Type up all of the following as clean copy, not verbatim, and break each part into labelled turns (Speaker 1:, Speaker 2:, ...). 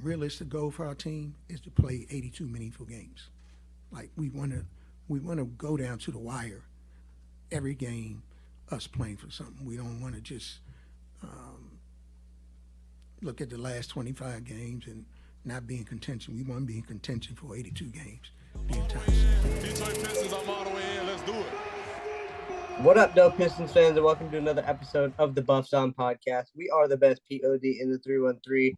Speaker 1: realistic goal for our team is to play 82 meaningful games. Like we want to go down to the wire every game, us playing for something. We don't want to just look at the last 25 games and not be in contention. We want to be in contention for 82 games the entire season.
Speaker 2: Detroit Pistons, I'm all the way in. Let's do it.
Speaker 3: What up, though, Pistons fans, and welcome to another episode of the Buffs On Podcast. We are the best POD in the 313.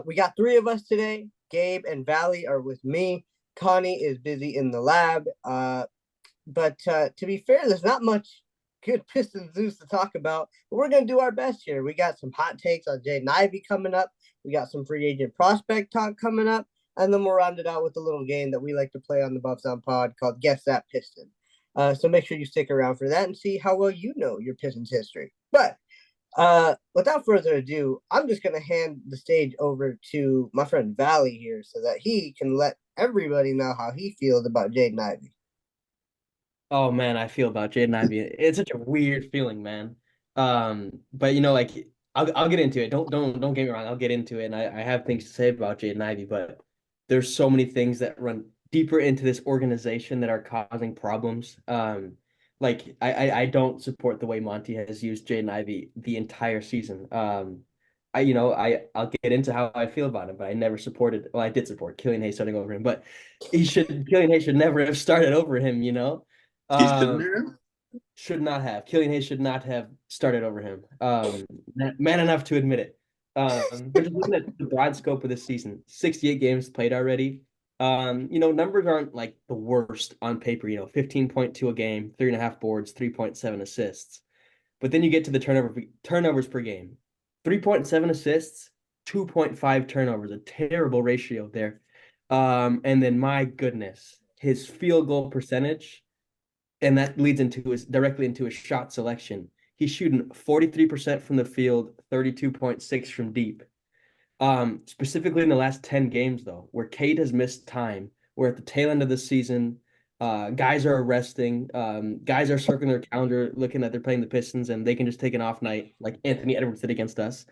Speaker 3: We got three of us today. Gabe and Vali are with me. Connie is busy in the lab. But to be fair, there's not much good Pistons news to talk about. But we're going to do our best here. We got some hot takes on Jaden Ivey coming up. We got some free agent prospect talk coming up. And then we'll round it out with a little game that we like to play on the Buffs On Pod called Guess That Piston. So make sure you stick around for that and see how well you know your Pistons history. But without further ado, I'm just going to hand the stage over to my friend Vali here so that he can let everybody know how he feels about Jaden Ivey.
Speaker 4: Oh man, I feel about Jaden Ivey. It's such a weird feeling, man. But like I'll get into it. Don't get me wrong. I'll get into it, and I have things to say about Jaden Ivey. But there's so many things that run deeper into this organization that are causing problems. Like I don't support the way Monty has used Jaden Ivey the entire season. I'll get into how I feel about him, but I never supported. Well, I did support Killian Hayes starting over him, but Killian Hayes should never have started over him.
Speaker 5: He shouldn't
Speaker 4: Um,
Speaker 5: have.
Speaker 4: should not have. Killian Hayes should not have started over him. Man enough to admit it. But just looking at the broad scope of this season, 68 games played already. Numbers aren't like the worst on paper, 15.2 a game, 3.5 boards, 3.7 assists. But then you get to the turnovers per game. 3.7 assists, 2.5 turnovers, a terrible ratio there. And then my goodness, his field goal percentage, and that leads directly into his shot selection. He's shooting 43% from the field, 32.6 from deep. Specifically in the last 10 games, though, where Cade has missed time, we're at the tail end of the season. Guys are resting. Guys are circling their calendar, looking at they're playing the Pistons, and they can just take an off night, like Anthony Edwards did against us.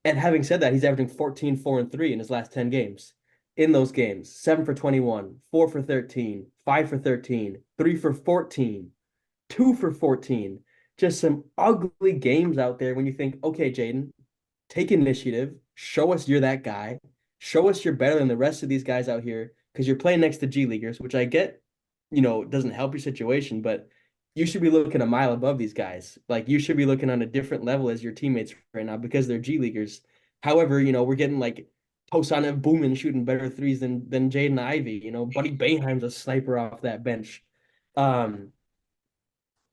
Speaker 4: And having said that, he's averaging 14, 4, and 3 in his last 10 games. In those games, 7 for 21, 4 for 13, 5 for 13, 3 for 14, 2 for 14. Just some ugly games out there when you think, okay, Jaden, take initiative, show us you're that guy, show us you're better than the rest of these guys out here because you're playing next to G Leaguers, which I get, doesn't help your situation, but you should be looking a mile above these guys. Like you should be looking on a different level as your teammates right now because they're G Leaguers. However, we're getting like Tosan Boomin shooting better threes than Jaden Ivey. Buddy Boeheim's a sniper off that bench.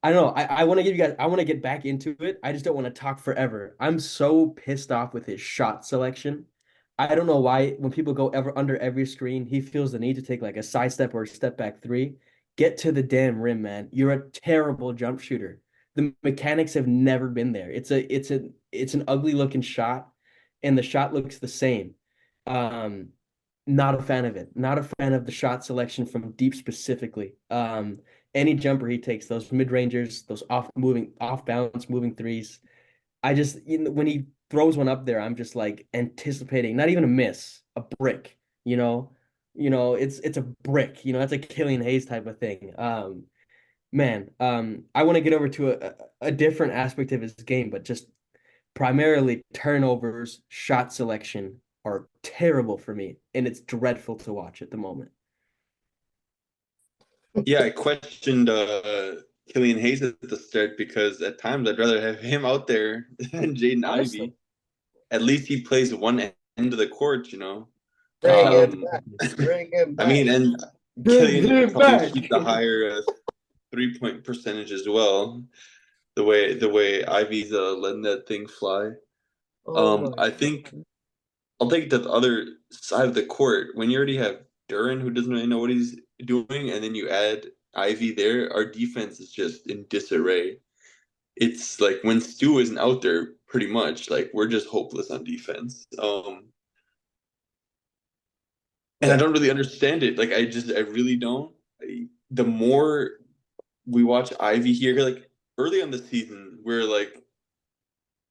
Speaker 4: I don't know. I want to give you guys. I want to get back into it. I just don't want to talk forever. I'm so pissed off with his shot selection. I don't know why when people go under every screen, he feels the need to take like a side step or a step back three. Get to the damn rim, man. You're a terrible jump shooter. The mechanics have never been there. It's an ugly looking shot, and the shot looks the same. Um, Not a fan of it. Not a fan of the shot selection from deep specifically. Any jumper he takes, those mid rangers, those off balance moving threes. I just when he throws one up there, I'm just like anticipating not even a miss, a brick. It's a brick. That's a Killian Hayes type of thing. Man, I want to get over to a different aspect of his game, but just primarily turnovers, shot selection are terrible for me, and it's dreadful to watch at the moment.
Speaker 5: Yeah, I questioned Killian Hayes at the start because at times I'd rather have him out there than Jaden
Speaker 3: Honestly,
Speaker 5: Ivey. At least he plays one end of the court.
Speaker 3: bring him
Speaker 5: Um,
Speaker 3: back. Bring him
Speaker 5: I
Speaker 3: back.
Speaker 5: mean, and
Speaker 4: Bring
Speaker 5: Killian
Speaker 4: him
Speaker 5: probably
Speaker 4: back.
Speaker 5: keep the higher 3-point percentage as well. The way Ivy's letting that thing fly. I think I'll take the other side of the court. When you already have Duran, who doesn't really know what he's doing, and then you add Ivy there, our defense is just in disarray. It's like when Stu isn't out there, pretty much, like we're just hopeless on defense. And I don't really understand it. Like I really don't. The more we watch Ivy here, like early on the season, we're like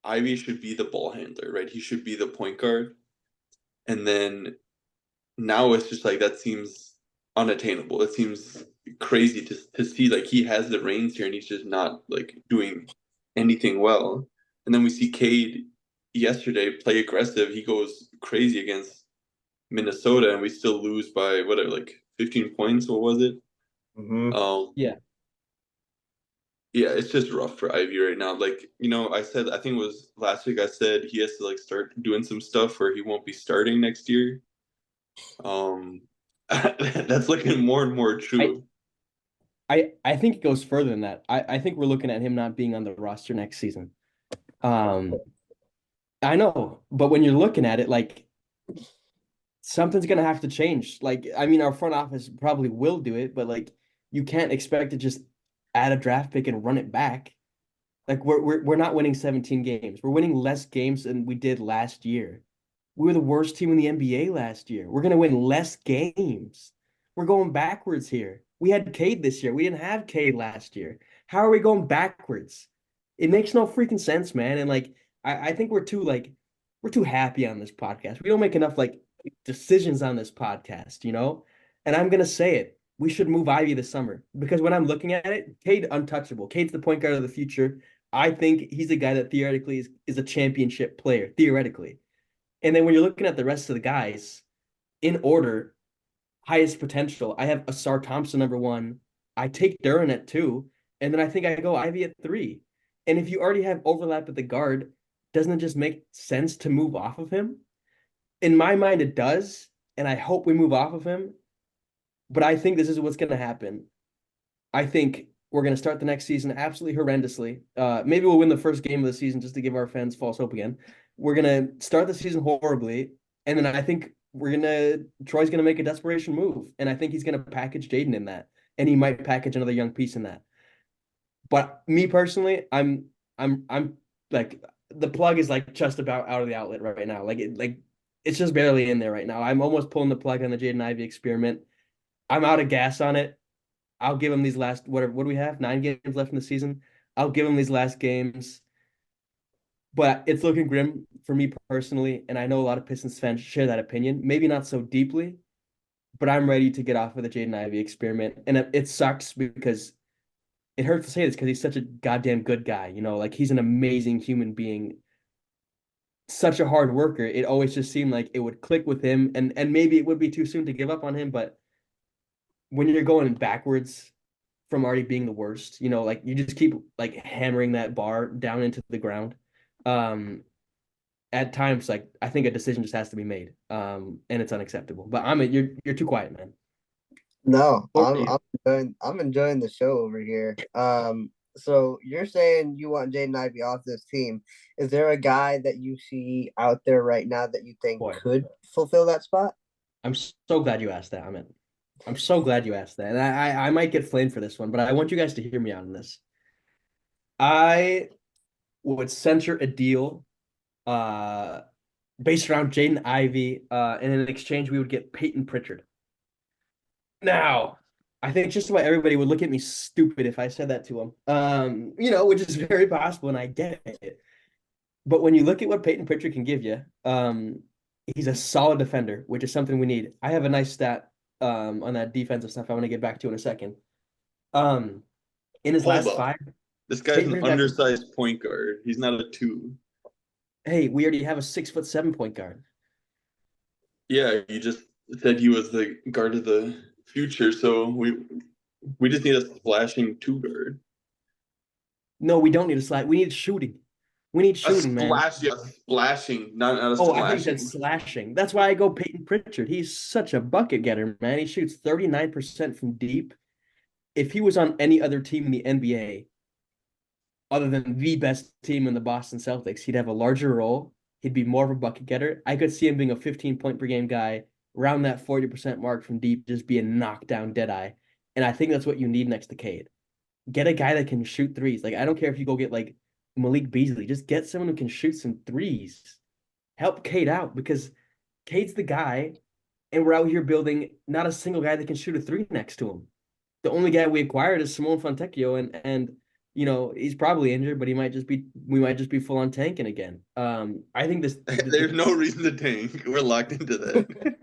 Speaker 5: Ivy should be the ball handler, right? He should be the point guard. And then now it's just like that seems unattainable. It seems crazy to see like he has the reins here and he's just not like doing anything well. And then we see Cade yesterday play aggressive. He goes crazy against Minnesota and we still lose by whatever, like 15 points. What was it?
Speaker 4: Yeah.
Speaker 5: Yeah, it's just rough for Ivy right now. Like, I said, I think it was last week, I said he has to like start doing some stuff where he won't be starting next year. That's looking more and more true.
Speaker 4: I think it goes further than that. I think we're looking at him not being on the roster next season. I know, but when you're looking at it, like something's gonna have to change. Like, I mean, our front office probably will do it, but like you can't expect to just add a draft pick and run it back. Like we're not winning 17 games. We're winning less games than we did last year. We were the worst team in the NBA last year. We're gonna win less games. We're going backwards here. We had Cade this year. We didn't have Cade last year. How are we going backwards? It makes no freaking sense, man. And like I think we're too happy on this podcast. We don't make enough like decisions on this podcast, you know? And I'm gonna say it. We should move Ivy this summer because when I'm looking at it, Cade untouchable. Cade's the point guard of the future. I think he's a guy that theoretically is a championship player, theoretically. And then when you're looking at the rest of the guys in order, highest potential, I have Asar Thompson number one. I take Duran at two, and then I think I go Ivy at three. And if you already have overlap at the guard, doesn't it just make sense to move off of him? In my mind, it does, and I hope we move off of him. But I think this is what's going to happen. I think we're going to start the next season absolutely horrendously. Maybe we'll win the first game of the season just to give our fans false hope again. We're going to start the season horribly, and then I think Troy's going to make a desperation move, and I think he's going to package Jaden in that, and he might package another young piece in that. But me personally, I'm like the plug is like just about out of the outlet right now. It's just barely in there right now. I'm almost pulling the plug on the Jaden Ivey experiment. I'm out of gas on it. I'll give him these last what do we have? 9 games left in the season. I'll give him these last games. But it's looking grim for me personally, and I know a lot of Pistons fans share that opinion. Maybe not so deeply, but I'm ready to get off of the Jaden Ivey experiment. And it sucks because it hurts to say this because he's such a goddamn good guy. You know, like he's an amazing human being, such a hard worker. It always just seemed like it would click with him, and maybe it would be too soon to give up on him, but when you're going backwards from already being the worst, you know, like you just keep like hammering that bar down into the ground. At times, like I think a decision just has to be made. And it's unacceptable. But you're too quiet, man.
Speaker 3: No, I'm enjoying the show over here. So you're saying you want Jaden Ivey off this team. Is there a guy that you see out there right now that you think could fulfill that spot?
Speaker 4: I'm so glad you asked that, Amit. I'm so glad you asked that. And I might get flamed for this one, but I want you guys to hear me out on this. I would censure a deal based around Jaden Ivey, and in exchange we would get Peyton Pritchard. Now, I think just about everybody would look at me stupid if I said that to him. You know, which is very possible, and I get it. But when you look at what Peyton Pritchard can give you, he's a solid defender, which is something we need. I have a nice stat on that defensive stuff I want to get back to in a second. In his last 5,
Speaker 5: this guy's an undersized point guard. He's not a 2.
Speaker 4: Hey, we already have a 6'7" point guard.
Speaker 5: Yeah, you just said he was the guard of the future, so we just need a splashing 2 guard.
Speaker 4: No, we don't need a slide. We need shooting. We need shooting, man.
Speaker 5: Splashing, not a
Speaker 4: splashing.
Speaker 5: I
Speaker 4: think he said slashing. That's why I go Peyton Pritchard. He's such a bucket getter, man. He shoots 39% from deep. If he was on any other team in the NBA, other than the best team in the Boston Celtics, he'd have a larger role. He'd be more of a bucket getter. I could see him being a 15-point per game guy, around that 40% mark from deep, just being knocked down dead eye. And I think that's what you need next to Cade. Get a guy that can shoot threes. Like, I don't care if you go get like Malik Beasley, just get someone who can shoot some threes. Help Cade out because Cade's the guy, and we're out here building not a single guy that can shoot a 3 next to him. The only guy we acquired is Simone Fontecchio, and he's probably injured, but we might just be full on tanking again. I think this.
Speaker 5: There's no reason to tank. We're locked into that.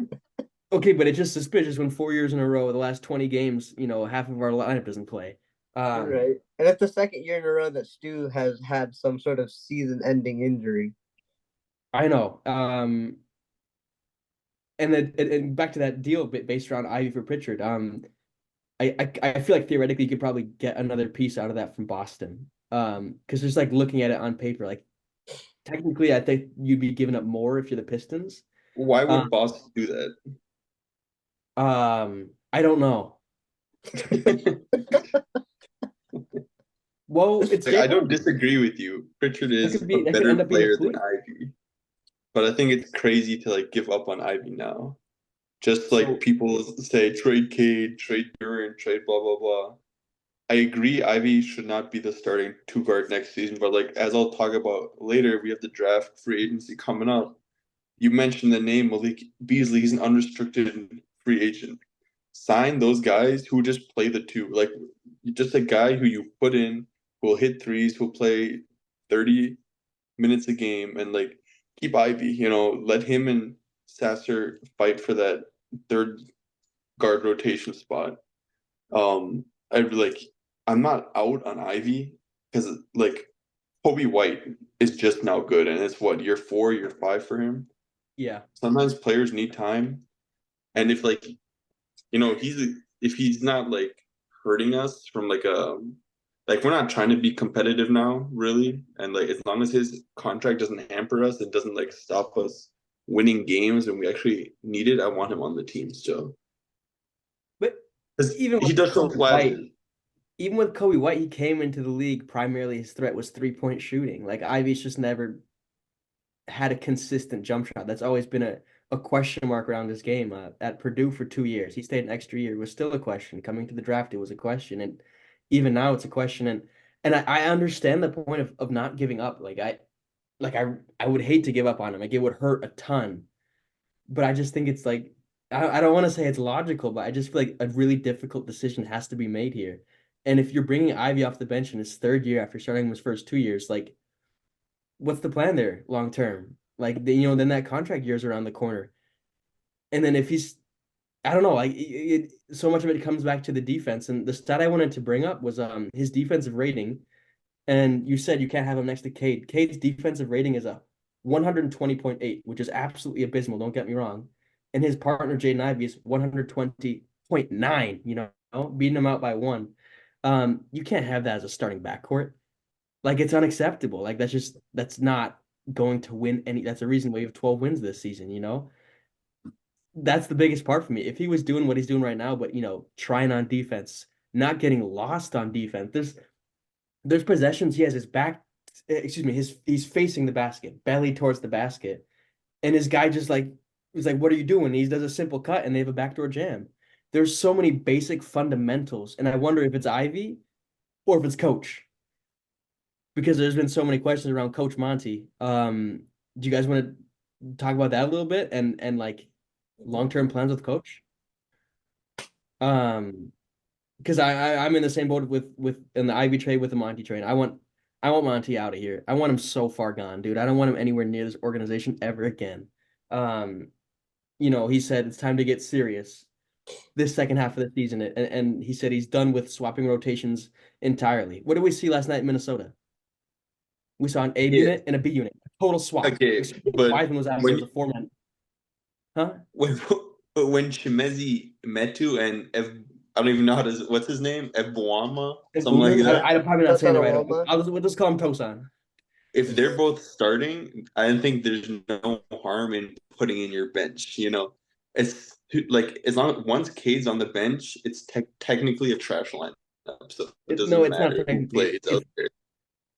Speaker 4: Okay, but it's just suspicious when 4 years in a row, the last 20 games, half of our lineup doesn't play.
Speaker 3: Right, and it's the second year in a row that Stu has had some sort of season-ending injury.
Speaker 4: I know. And back to that deal based around Ivy for Pritchard. I feel like theoretically you could probably get another piece out of that from Boston. Because just like looking at it on paper, like technically I think you'd be giving up more if you're the Pistons.
Speaker 5: Why would Boston do that?
Speaker 4: I don't know. Well, it's
Speaker 5: I don't disagree with you. Pritchard is a better player than Ivy. But I think it's crazy to like give up on Ivy now. Just like people say, trade Cade, trade Duran, trade blah blah blah. I agree Ivy should not be the starting two guard next season, but like as I'll talk about later, we have the draft free agency coming up. You mentioned the name Malik Beasley, he's an unrestricted free agent. Sign those guys who just play the two. Like just a guy who you put in who will hit threes, who'll play 30 minutes a game and like keep Ivy, let him and Sasser fight for that third guard rotation spot. I'm not out on Ivy because like Kobe White is just now good, and it's what, year 4, year 5 for him.
Speaker 4: Yeah.
Speaker 5: Sometimes players need time, and if like if he's not like hurting us from like we're not trying to be competitive now, really. And like as long as his contract doesn't hamper us and doesn't like stop us winning games and we actually need it, I want him on the team still.
Speaker 4: But
Speaker 5: even he does some flashes.
Speaker 4: Even with Kobe White, he came into the league primarily his threat was 3-point shooting. Like Ivy's just never had a consistent jump shot. That's always been a question mark around his game. At Purdue for 2 years, he stayed an extra year. It was still a question. Coming to the draft, it was a question, and even now it's a question. And I understand the point of not giving up. I would hate to give up on him. Like it would hurt a ton, but I just think it's like I don't want to say it's logical, but I just feel like a really difficult decision has to be made here. And if you're bringing Ivy off the bench in his 3rd year after starting his first 2 years, like what's the plan there long term? Like then that contract year's around the corner, and then if he's, I don't know, like so much of it comes back to the defense. And the stat I wanted to bring up was his defensive rating, and you said you can't have him next to Cade. Cade's defensive rating is a 120.8, which is absolutely abysmal. Don't get me wrong, and his partner Jaden Ivey is 120.9. Beating him out by 1. You can't have that as a starting backcourt. Like it's unacceptable. Like that's not going to win any. That's the reason why you have 12 wins this season. That's the biggest part for me. If he was doing what he's doing right now, but trying on defense, not getting lost on defense. There's possessions he has his back. Excuse me. He's facing the basket, belly towards the basket, and his guy just like he's like, "What are you doing?" He does a simple cut, and they have a backdoor jam. There's so many basic fundamentals, and I wonder if it's Ivy or if it's coach. Because there's been so many questions around Coach Monty. Do you guys want to talk about that a little bit and like long-term plans with coach? Because I'm in the same boat with in the Ivy trade with the Monty trade. I want Monty out of here. I want him so far gone, dude. I don't want him anywhere near this organization ever again. He said it's time to get serious this second half of the season, and he said he's done with swapping rotations entirely. What did we see last night in Minnesota? We saw an A unit and a B unit. Total swap.
Speaker 5: Okay, but
Speaker 4: Wiseman was out. It was a 4-man. Huh?
Speaker 5: When Chimezi Metu and I don't even know what's his name? Ebwama? Something like that.
Speaker 4: I'm probably not saying it right. We'll just call him Tosan.
Speaker 5: If they're both starting, I think there's no harm in putting in your bench. It's like as long as once Cade's on the bench, it's technically a trash lineup. So it doesn't matter who plays out there.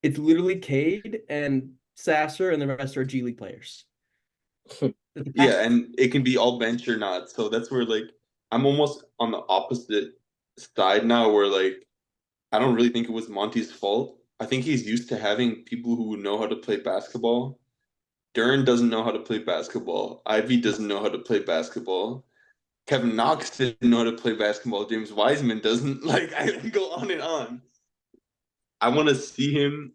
Speaker 4: It's literally Cade and Sasser, and the rest are G League players.
Speaker 5: Yeah, and it can be all bench or not. So that's where like I'm almost on the opposite side now, where like I don't really think it was Monty's fault. I think he's used to having people who know how to play basketball. Duran doesn't know how to play basketball. Ivy doesn't know how to play basketball. Kevin Knox didn't know how to play basketball. James Wiseman doesn't. Like I can go on and on. I want to see him.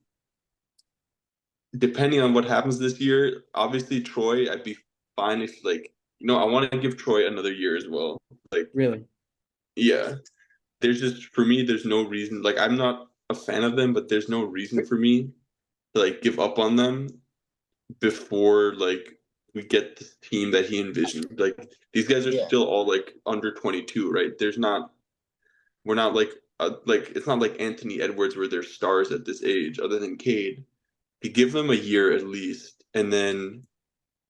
Speaker 5: Depending on what happens this year, obviously Troy, I'd be fine if I want to give Troy another year as well. Like,
Speaker 4: Really?
Speaker 5: yeah, there's just for me, there's no reason. Like, I'm not a fan of them, but there's no reason for me to give up on them before we get the team that he envisioned. Like, these guys are
Speaker 3: Yeah.
Speaker 5: still all under 22, right? We're not it's not like Anthony Edwards where they're stars at this age, other than Cade. You give them a year at least, and then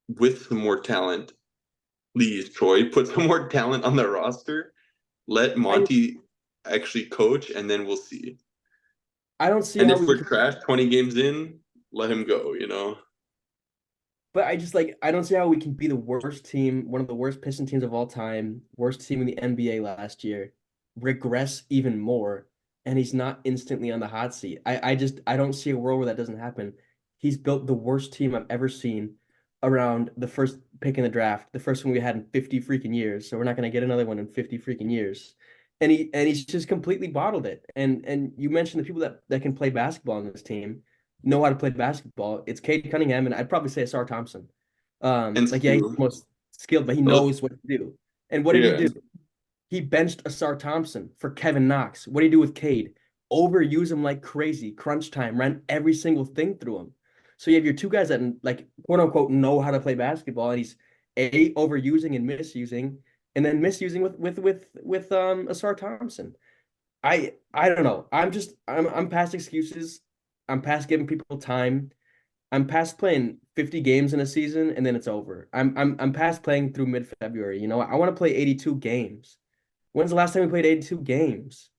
Speaker 5: with some more talent, please, Troy, put some more talent on the roster. Let Monty actually coach, and then we'll see.
Speaker 4: I don't see
Speaker 5: And
Speaker 4: how
Speaker 5: if
Speaker 4: we
Speaker 5: we're
Speaker 4: can,
Speaker 5: trash 20 games in, let him go,
Speaker 4: but I don't see how we can be the worst team, one of the worst Piston teams of all time, worst team in the NBA last year, regress even more, and he's not instantly on the hot seat. I don't see a world where that doesn't happen. He's built the worst team I've ever seen around the first pick in the draft, the first one we had in 50 freaking years. So we're not going to get another one in 50 freaking years. And he's just completely bottled it. And you mentioned the people that can play basketball on this team know how to play basketball. It's Cade Cunningham, and I'd probably say Asar Thompson.
Speaker 5: And
Speaker 4: Yeah, he's the
Speaker 5: Stu.
Speaker 4: most skilled, but he
Speaker 5: Well,
Speaker 4: knows what to do. And what did he
Speaker 5: yeah.
Speaker 4: do? He benched Asar Thompson for Kevin Knox. What did he do with Cade? Overuse him like crazy. Crunch time, ran every single thing through him. So you have your two guys that quote unquote know how to play basketball, and he's overusing and misusing, and then misusing with Asar Thompson. I don't know. I'm past excuses. I'm past giving people time. I'm past playing 50 games in a season and then it's over. I'm past playing through mid-February. I want to play 82 games. When's the last time we played 82 games?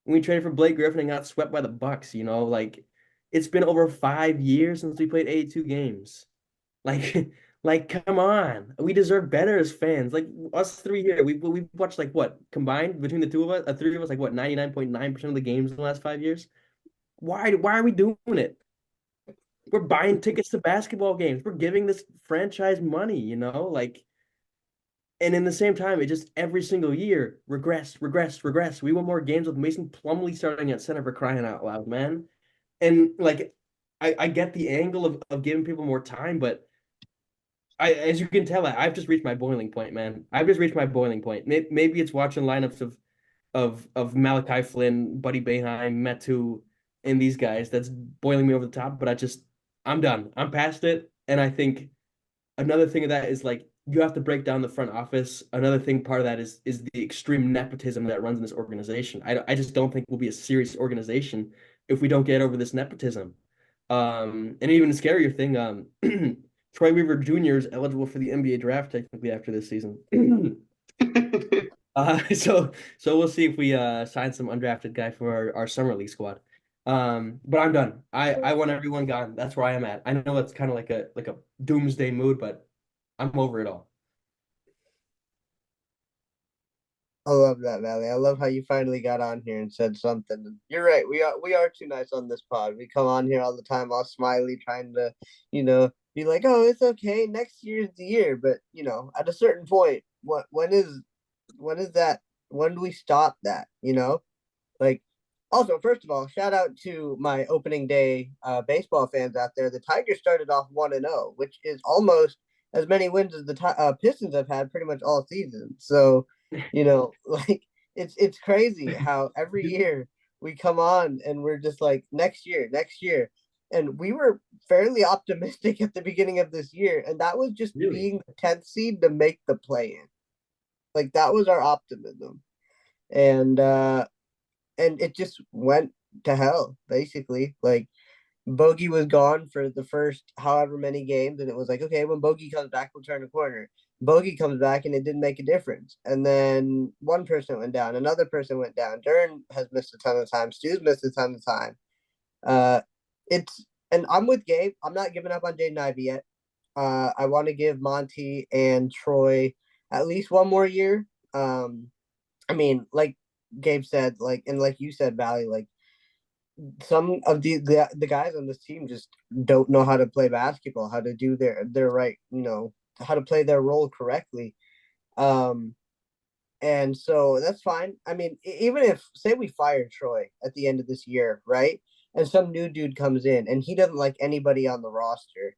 Speaker 4: When we traded for Blake Griffin and got swept by the Bucks, it's been over 5 years since we played 82 games. Like, come on. We deserve better as fans. Like us three here, we've watched what combined between the two of us, three of us, 99.9% of the games in the last 5 years. Why are we doing it? We're buying tickets to basketball games. We're giving this franchise money. And in the same time, it just every single year regress. We want more games with Mason Plumlee starting at center for crying out loud, man. And I get the angle of giving people more time, but as you can tell, I've just reached my boiling point, man. I've just reached my boiling point. Maybe it's watching lineups of Malachi Flynn, Buddy Boeheim, Metu, and these guys that's boiling me over the top. But I'm done. I'm past it. And I think another thing of that is you have to break down the front office. Another thing, part of that is the extreme nepotism that runs in this organization. I just don't think we'll be a serious organization if we don't get over this nepotism. And even a scarier thing, Troy Weaver Jr. is eligible for the NBA draft technically after this season. So we'll see if we sign some undrafted guy for our summer league squad. But I'm done. I want everyone gone. That's where I am at. I know it's kind of like a doomsday mood, but I'm over it all.
Speaker 3: I love that, Valley. I love how you finally got on here and said something. You're right. We are too nice on this pod. We come on here all the time, all smiley, trying to, be like, oh, it's okay. Next year's the year. But at a certain point, when is that? When do we stop that? Like, also, first of all, shout out to my opening day baseball fans out there. The Tigers started off 1-0, which is almost as many wins as the Pistons have had pretty much all season. So, it's crazy how every year we come on and we're just like next year. And we were fairly optimistic at the beginning of this year, and that was just
Speaker 4: Really?
Speaker 3: being the 10th seed to make the play in. Like that was our optimism. And it just went to hell, basically. Like Bogey was gone for the first however many games, and it was like, okay, when Bogey comes back, we'll turn the corner. Bogey comes back, and it didn't make a difference. And then one person went down, another person went down. Dern has missed a ton of time. Stu's missed a ton of time. And I'm with Gabe. I'm not giving up on Jaden Ivey yet. I want to give Monty and Troy at least one more year. I mean, like Gabe said, and like you said, Valley, some of the guys on this team just don't know how to play basketball, how to do their right, how to play their role correctly. And so that's fine. I mean, even if say we fired Troy at the end of this year, right? and some new dude comes in and he doesn't like anybody on the roster,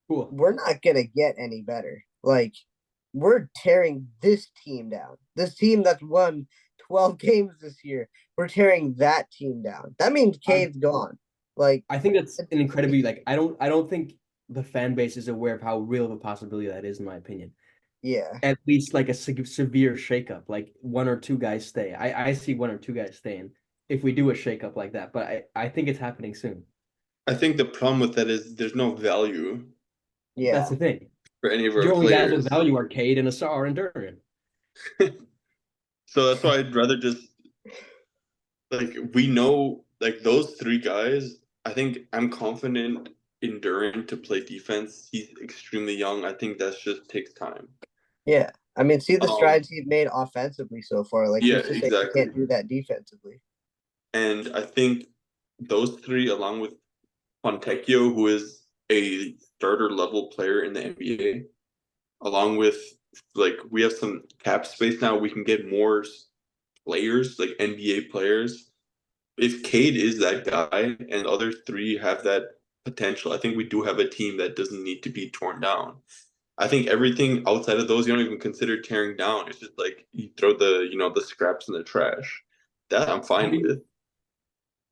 Speaker 4: Cool.
Speaker 3: we're not gonna get any better. Like, we're tearing this team down. This team that's won 12 games this year, we're tearing that team down. That means Cade's gone. Like,
Speaker 4: I think that's an incredibly I don't think the fan base is aware of how real of a possibility that is, in my opinion.
Speaker 3: yeah.
Speaker 4: At least like a severe shakeup, like one or two guys stay. I see one or two guys staying if we do a shakeup like that, but I think it's happening soon.
Speaker 5: I think the problem with that is there's no value
Speaker 3: Yeah.
Speaker 4: That's the thing.
Speaker 5: for any of
Speaker 4: Your
Speaker 5: our
Speaker 4: only guys
Speaker 5: players.
Speaker 4: with value are Cade and Asar and Duran.
Speaker 5: So that's why I'd rather just like we know like those three guys. I think I'm confident in Duran to play defense. He's extremely young. I think that just takes time.
Speaker 3: Yeah. I mean, see the strides he's made offensively so far. Like,
Speaker 5: Yeah,
Speaker 3: who's to say
Speaker 5: exactly.
Speaker 3: he can't do that defensively?
Speaker 5: And I think those three, along with Fontecchio, who is a starter level player in the NBA, along with like we have some cap space now, we can get more players, like NBA players. If Cade is that guy and the other three have that potential, I think we do have a team that doesn't need to be torn down. I think everything outside of those you don't even consider tearing down. It's just like you throw the scraps in the trash. That I'm fine with.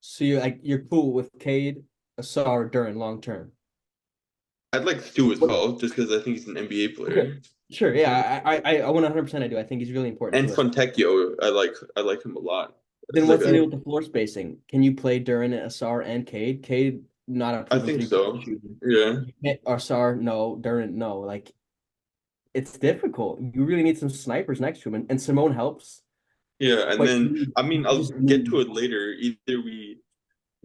Speaker 4: So you're cool with Cade, Asar, Duran long term.
Speaker 5: I'd like Stu as well, just because I think he's an NBA player.
Speaker 4: Okay. Sure, yeah, I 100% I do. I think he's really important.
Speaker 5: And Fontecchio, I like him a lot.
Speaker 4: Then
Speaker 5: It's
Speaker 4: what's
Speaker 5: like
Speaker 4: the deal with the floor spacing? Can you play Duran, Asar, and Cade? Cade not a
Speaker 5: I
Speaker 4: proven
Speaker 5: think
Speaker 4: three-point
Speaker 5: so.
Speaker 4: shooter.
Speaker 5: Yeah.
Speaker 4: Asar, no. Duran, no. Like, it's difficult. You really need some snipers next to him, and Simone helps.
Speaker 5: Yeah, and
Speaker 4: But
Speaker 5: then I mean I'll get to it later. Either we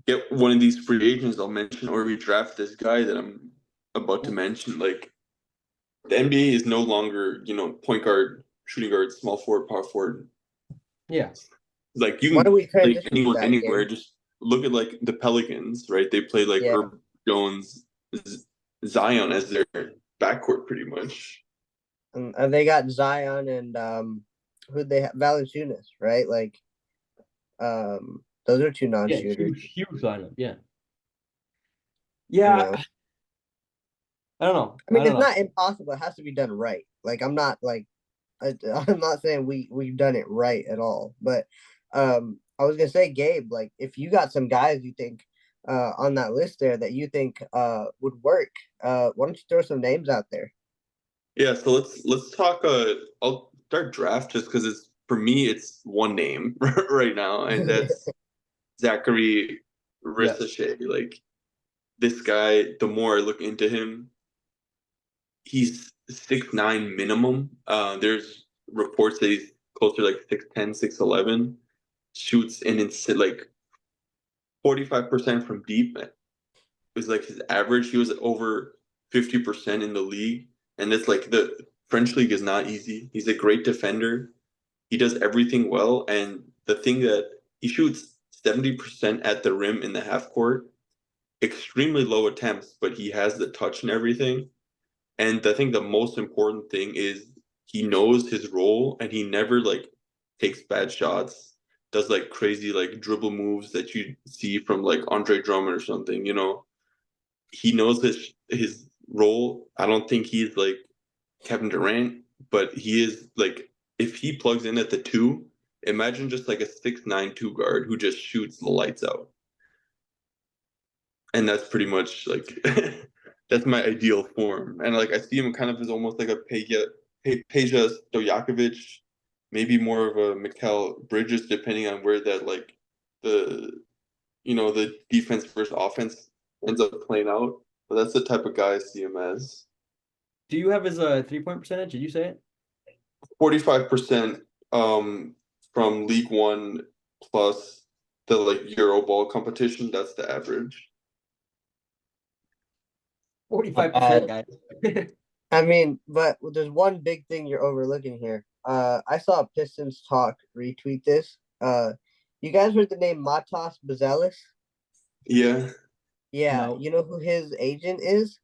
Speaker 5: get one of these free agents I'll mention, or we draft this guy that I'm about to mention. Like the NBA is no longer, point guard, shooting guard, small forward, power forward.
Speaker 4: Yeah.
Speaker 5: Like you
Speaker 3: Why
Speaker 5: can
Speaker 3: do we
Speaker 5: play
Speaker 3: transition to
Speaker 5: anyone
Speaker 3: that
Speaker 5: anywhere.
Speaker 3: game?
Speaker 5: Just look at like the Pelicans, right? They play like
Speaker 3: Yeah.
Speaker 5: Herb Jones, Zion as their backcourt pretty much.
Speaker 3: And they got Zion and who'd they have? Valanciunas, right? Like, those are two
Speaker 4: Yeah,
Speaker 3: non-shooters.
Speaker 4: huge lineup. Yeah. Yeah. I don't know.
Speaker 3: I mean, it's not impossible. It has to be done right. Like, I'm not like, I'm not saying we've done it right at all. But I was gonna say, Gabe, like, if you got some guys you think on that list there that you think would work, why don't you throw some names out there?
Speaker 5: Yeah, so let's talk. I'll start draft just because it's for me it's one name right now, and that's Zachary Rissachet. Like this guy, the more I look into him, he's 6'9" minimum. There's reports that he's closer to like 6'10", 6'11". Shoots and it's like 45% from deep. It was like his average. He was over 50% in the league. And it's like the French league is not easy. He's a great defender. He does everything well. And the thing that he shoots 70% at the rim in the half court, extremely low attempts, but he has the touch and everything. And I think the most important thing is he knows his role and he never like takes bad shots, does like crazy like dribble moves that you see from like Andre Drummond or something, He knows his role. I don't think he's like Kevin Durant, but he is like if he plugs in at the two, imagine just like a 6'9" two guard who just shoots the lights out. And that's pretty much like that's my ideal form. And like I see him kind of as almost like a Peja Stojakovic, maybe more of a Mikal Bridges, depending on where that like the defense versus offense ends up playing out. But that's the type of guy I see him as.
Speaker 4: Do you have his 3-point percentage? Did you say it?
Speaker 5: 45% from League One plus the like Euro ball competition. That's the average.
Speaker 4: 45%, guys.
Speaker 3: I mean, but there's one big thing you're overlooking here. I saw Pistons Talk retweet this. You guys heard the name Matas Bazelis?
Speaker 5: Yeah.
Speaker 3: Yeah,
Speaker 4: No.
Speaker 3: you know who his agent is?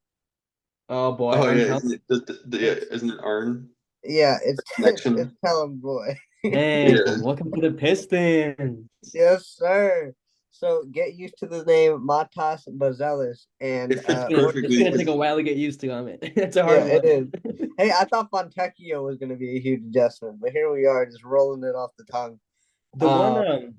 Speaker 4: Oh boy.
Speaker 5: Oh yeah, isn't it Arn?
Speaker 3: Yeah, it's
Speaker 5: Connection.
Speaker 3: it's Tell him boy.
Speaker 4: Hey,
Speaker 5: Yeah.
Speaker 4: welcome to the Pistons.
Speaker 3: Yes, sir. So get used to the name Matas Bazelis, and
Speaker 5: It fits
Speaker 4: It's
Speaker 5: perfectly.
Speaker 4: gonna take a while to get used to, Amit. It's a
Speaker 3: yeah,
Speaker 4: hard
Speaker 3: it is.
Speaker 4: one.
Speaker 3: Hey, I thought Fontecchio was going to be a huge adjustment, but here we are, just rolling it off the tongue.
Speaker 4: The one,
Speaker 3: Um,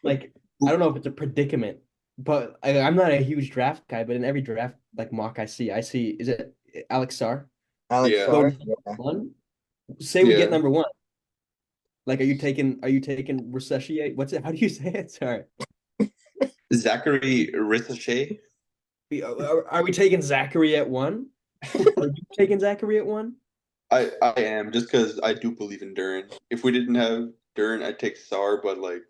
Speaker 4: like, I don't know if it's a predicament, but I'm not a huge draft guy, but in every draft like mock I see, is it Alex Sarr?
Speaker 3: Alex
Speaker 5: Yeah,
Speaker 4: Go
Speaker 3: Sarr,
Speaker 4: number
Speaker 3: yeah.
Speaker 4: one. Say we get
Speaker 5: yeah.
Speaker 4: number one. Like, are you taking Resechier? What's it? How do you say it? Sorry.
Speaker 5: Zachary Ricochet.
Speaker 4: Are we taking Zachary at one? Are you taking Zachary at one?
Speaker 5: I am just because I do believe in Duran. If we didn't have Duran, I'd take Sar, but like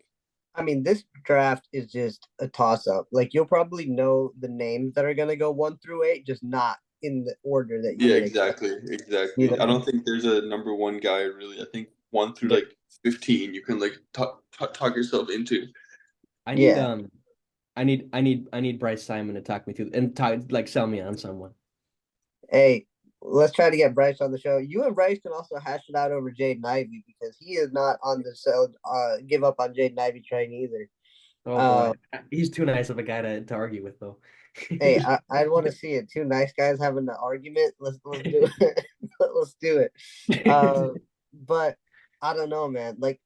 Speaker 3: I mean, this draft is just a toss up. Like, you'll probably know the names that are going to go 1 through 8, just not in the order that you
Speaker 5: yeah,
Speaker 3: would expect. You
Speaker 5: exactly. I
Speaker 3: know?
Speaker 5: don't think there's a number one guy really. I think 1 through
Speaker 4: Yeah.
Speaker 5: like 15 you can like talk yourself into.
Speaker 4: I need
Speaker 3: Yeah.
Speaker 4: I need Bryce Simon to talk me through and talk, like sell me on someone.
Speaker 3: Hey, let's try to get Bryce on the show. You and Bryce can also hash it out over Jaden Ivey because he is not on the give up on Jaden Ivey train either.
Speaker 4: Oh
Speaker 3: Um,
Speaker 4: boy, he's too nice of a guy to argue with though.
Speaker 3: hey, I want to see it. Two nice guys having an argument. Let's do it. Let's do it. But I don't know, man. Like,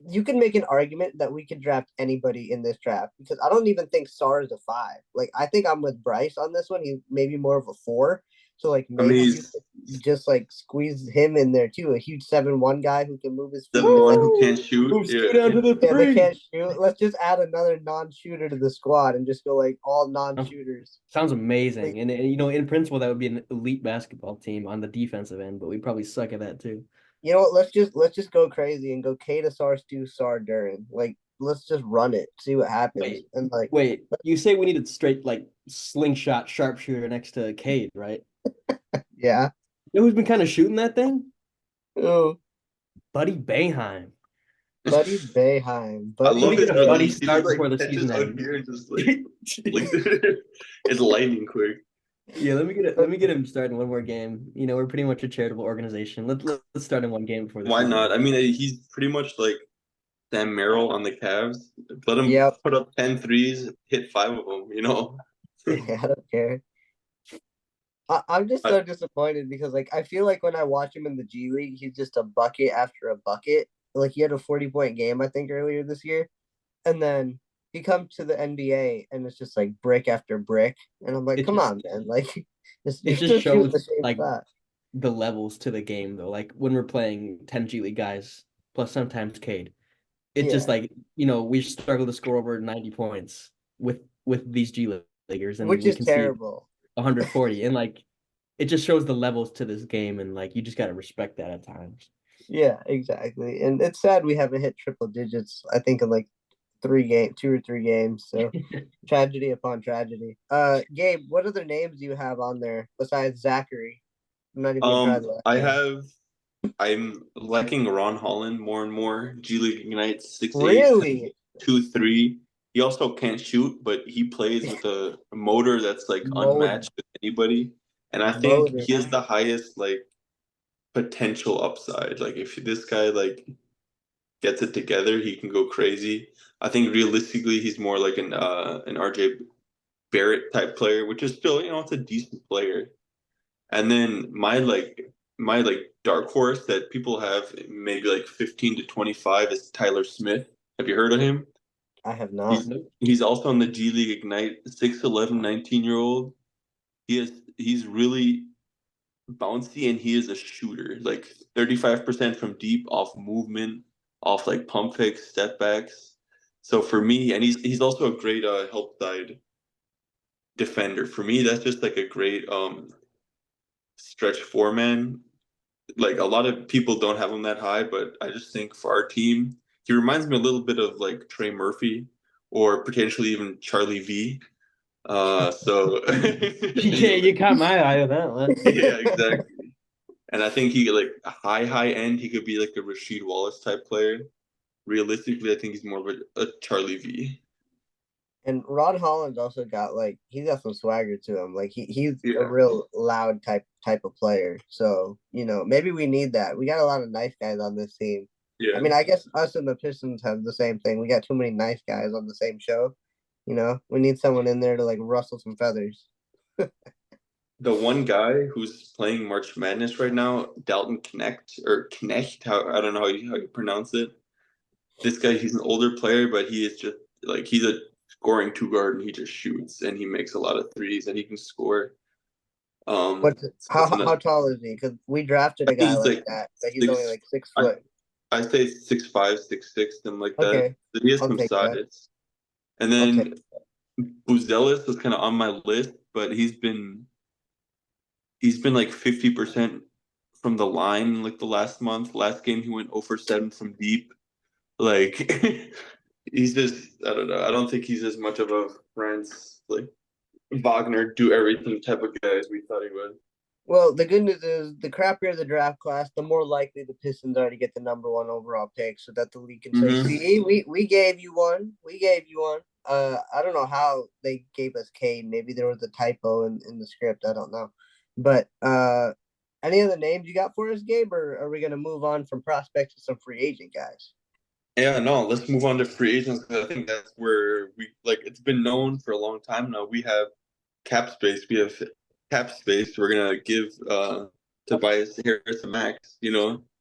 Speaker 3: you can make an argument that we could draft anybody in this draft because I don't even think Sar is a 5. Like, I think I'm with Bryce on this one. He's maybe more of a 4. So like
Speaker 5: I mean,
Speaker 3: maybe you
Speaker 5: he's
Speaker 3: could just like squeeze him in there too. A huge 7-1 guy who can move his feet.
Speaker 5: 7-1 who can't shoot.
Speaker 4: Move
Speaker 5: Yeah,
Speaker 4: Scoot down to the
Speaker 3: Yeah, they
Speaker 4: three.
Speaker 3: can't shoot. Let's just add another non-shooter to the squad and just go like all non-shooters.
Speaker 4: Sounds amazing.
Speaker 3: Like,
Speaker 4: And you know, in principle, that would be an elite basketball team on the defensive end, but we probably suck at that too.
Speaker 3: you know what? Let's just go crazy and go K to Sar, Stu, Sar, Duran. Like, let's just run it, see what happens.
Speaker 4: Wait,
Speaker 3: And like,
Speaker 4: wait. You say we needed straight like slingshot sharpshooter next to Cade, right?
Speaker 3: yeah.
Speaker 4: You know who's been kind of shooting that thing?
Speaker 3: Oh,
Speaker 4: Buddy Boeheim.
Speaker 3: Buddy Boeheim.
Speaker 5: I
Speaker 3: Buddy
Speaker 4: Let me
Speaker 5: love
Speaker 4: get
Speaker 5: his
Speaker 4: a buddy
Speaker 5: release.
Speaker 3: Boeheim.
Speaker 5: He
Speaker 4: start
Speaker 5: just like
Speaker 4: before the
Speaker 5: catches
Speaker 4: season
Speaker 5: out
Speaker 4: ends.
Speaker 5: here and just like it's lightning quick.
Speaker 4: Yeah, let me get him starting one more game. You know, we're pretty much a charitable organization. Let's start in one game before the
Speaker 5: Why
Speaker 4: season
Speaker 5: not?
Speaker 4: ends.
Speaker 5: I mean, he's pretty much like Sam Merrill on the Cavs. Let him
Speaker 3: Yep.
Speaker 5: put up 10 threes, hit 5 of them, you know?
Speaker 3: I don't care. I'm just so disappointed because like I feel like when I watch him in the G League, he's just a bucket after a bucket. Like he had a 40-point game, I think, earlier this year. And then he comes to the NBA and it's just like brick after brick. And I'm like,
Speaker 4: It
Speaker 3: come
Speaker 4: just
Speaker 3: on, man. Like
Speaker 4: it
Speaker 3: you're
Speaker 4: just
Speaker 3: still shooting
Speaker 4: shows
Speaker 3: the same
Speaker 4: like
Speaker 3: shot.
Speaker 4: the levels to the game though. Like when we're playing 10 G League guys plus sometimes Cade. It's just
Speaker 3: Yeah.
Speaker 4: like, you know, we struggle to score over 90 points with these G Leaguers and
Speaker 3: Which
Speaker 4: we
Speaker 3: is
Speaker 4: can see
Speaker 3: terrible.
Speaker 4: 140 and like it just shows the levels to this game and like you just got to respect that at times.
Speaker 3: Yeah, exactly. And it's sad we haven't hit triple digits, I think, in like 2 or 3 games. So tragedy upon tragedy. Gabe, what other names do you have on there besides Zachary? I'm not even gonna try the last name.
Speaker 5: I'm liking Ron Holland more and more. G League Ignite 6'8",
Speaker 3: Really?
Speaker 5: 2'3". He also can't shoot, but he plays with a motor that's like
Speaker 3: Motor.
Speaker 5: unmatched with anybody. And I think
Speaker 3: Motor.
Speaker 5: he has the highest like potential upside. Like if this guy like gets it together, he can go crazy. I think realistically he's more like an RJ Barrett type player, which is still, you know, it's a decent player. And then my dark horse that people have maybe like 15 to 25 is Tyler Smith. Have you heard of him?
Speaker 3: I have not.
Speaker 5: He's he's also on the G League Ignite, 6'11", 19-year-old. He's really bouncy and he is a shooter. Like 35% from deep off movement, off like pump fakes, step backs. So for me, and he's also a great help side defender. For me, that's just like a great stretch four man. Like a lot of people don't have him that high, but I just think for our team, he reminds me a little bit of like Trey Murphy or potentially even Charlie V. So
Speaker 4: Yeah, you caught my eye on that one.
Speaker 5: yeah, exactly. And I think he like high end, he could be like a Rasheed Wallace type player. Realistically, I think he's more of a Charlie V.
Speaker 3: And Ron Holland's also got like he's got some swagger to him. Like he's a
Speaker 5: Yeah.
Speaker 3: real loud type of player. So, you know, maybe we need that. We got a lot of nice guys on this team.
Speaker 5: Yeah.
Speaker 3: I mean, I guess us and the Pistons have the same thing. We got too many nice guys on the same show. You know, we need someone in there to like rustle some feathers.
Speaker 5: The one guy who's playing March Madness right now, Dalton Knecht, I don't know how you pronounce it. This guy, he's an older player, but he is just like he's a scoring two guard and he just shoots and he makes a lot of threes and he can score.
Speaker 3: What's
Speaker 5: So that's
Speaker 3: how
Speaker 5: another,
Speaker 3: tall is he? Because we drafted
Speaker 5: I
Speaker 3: a
Speaker 5: think
Speaker 3: guy
Speaker 5: he's
Speaker 3: like
Speaker 5: like
Speaker 3: that, but he's only
Speaker 5: six.
Speaker 3: like 6
Speaker 5: I
Speaker 3: foot.
Speaker 5: I say 6'5", 6'6", something like that.
Speaker 3: Okay,
Speaker 5: So he has
Speaker 3: I'll
Speaker 5: some
Speaker 3: take that.
Speaker 5: size. And
Speaker 3: I'll take
Speaker 5: then Buzelis was kind of on my list, but he's been like 50% from the line like the last month. Last game he went 0 for 7 from deep. Like he's just I don't know. I don't think he's as much of a France like Wagner do everything type of guy as we thought he would.
Speaker 3: Well, the good news is the crappier the draft class, the more likely the Pistons are to get the #1 overall pick, so that the league can say, "See, we gave you one. We gave you one." I don't know how they gave us Cade. Maybe there was a typo in the script. I don't know. But any other names you got for us, Gabe, or are we gonna move on from prospects to some free agent guys?
Speaker 5: Yeah, no, let's move on to free agents because I think that's where we like it's been known for a long time now. We have cap space. We have cap space. We're gonna give Tobias Harris a max.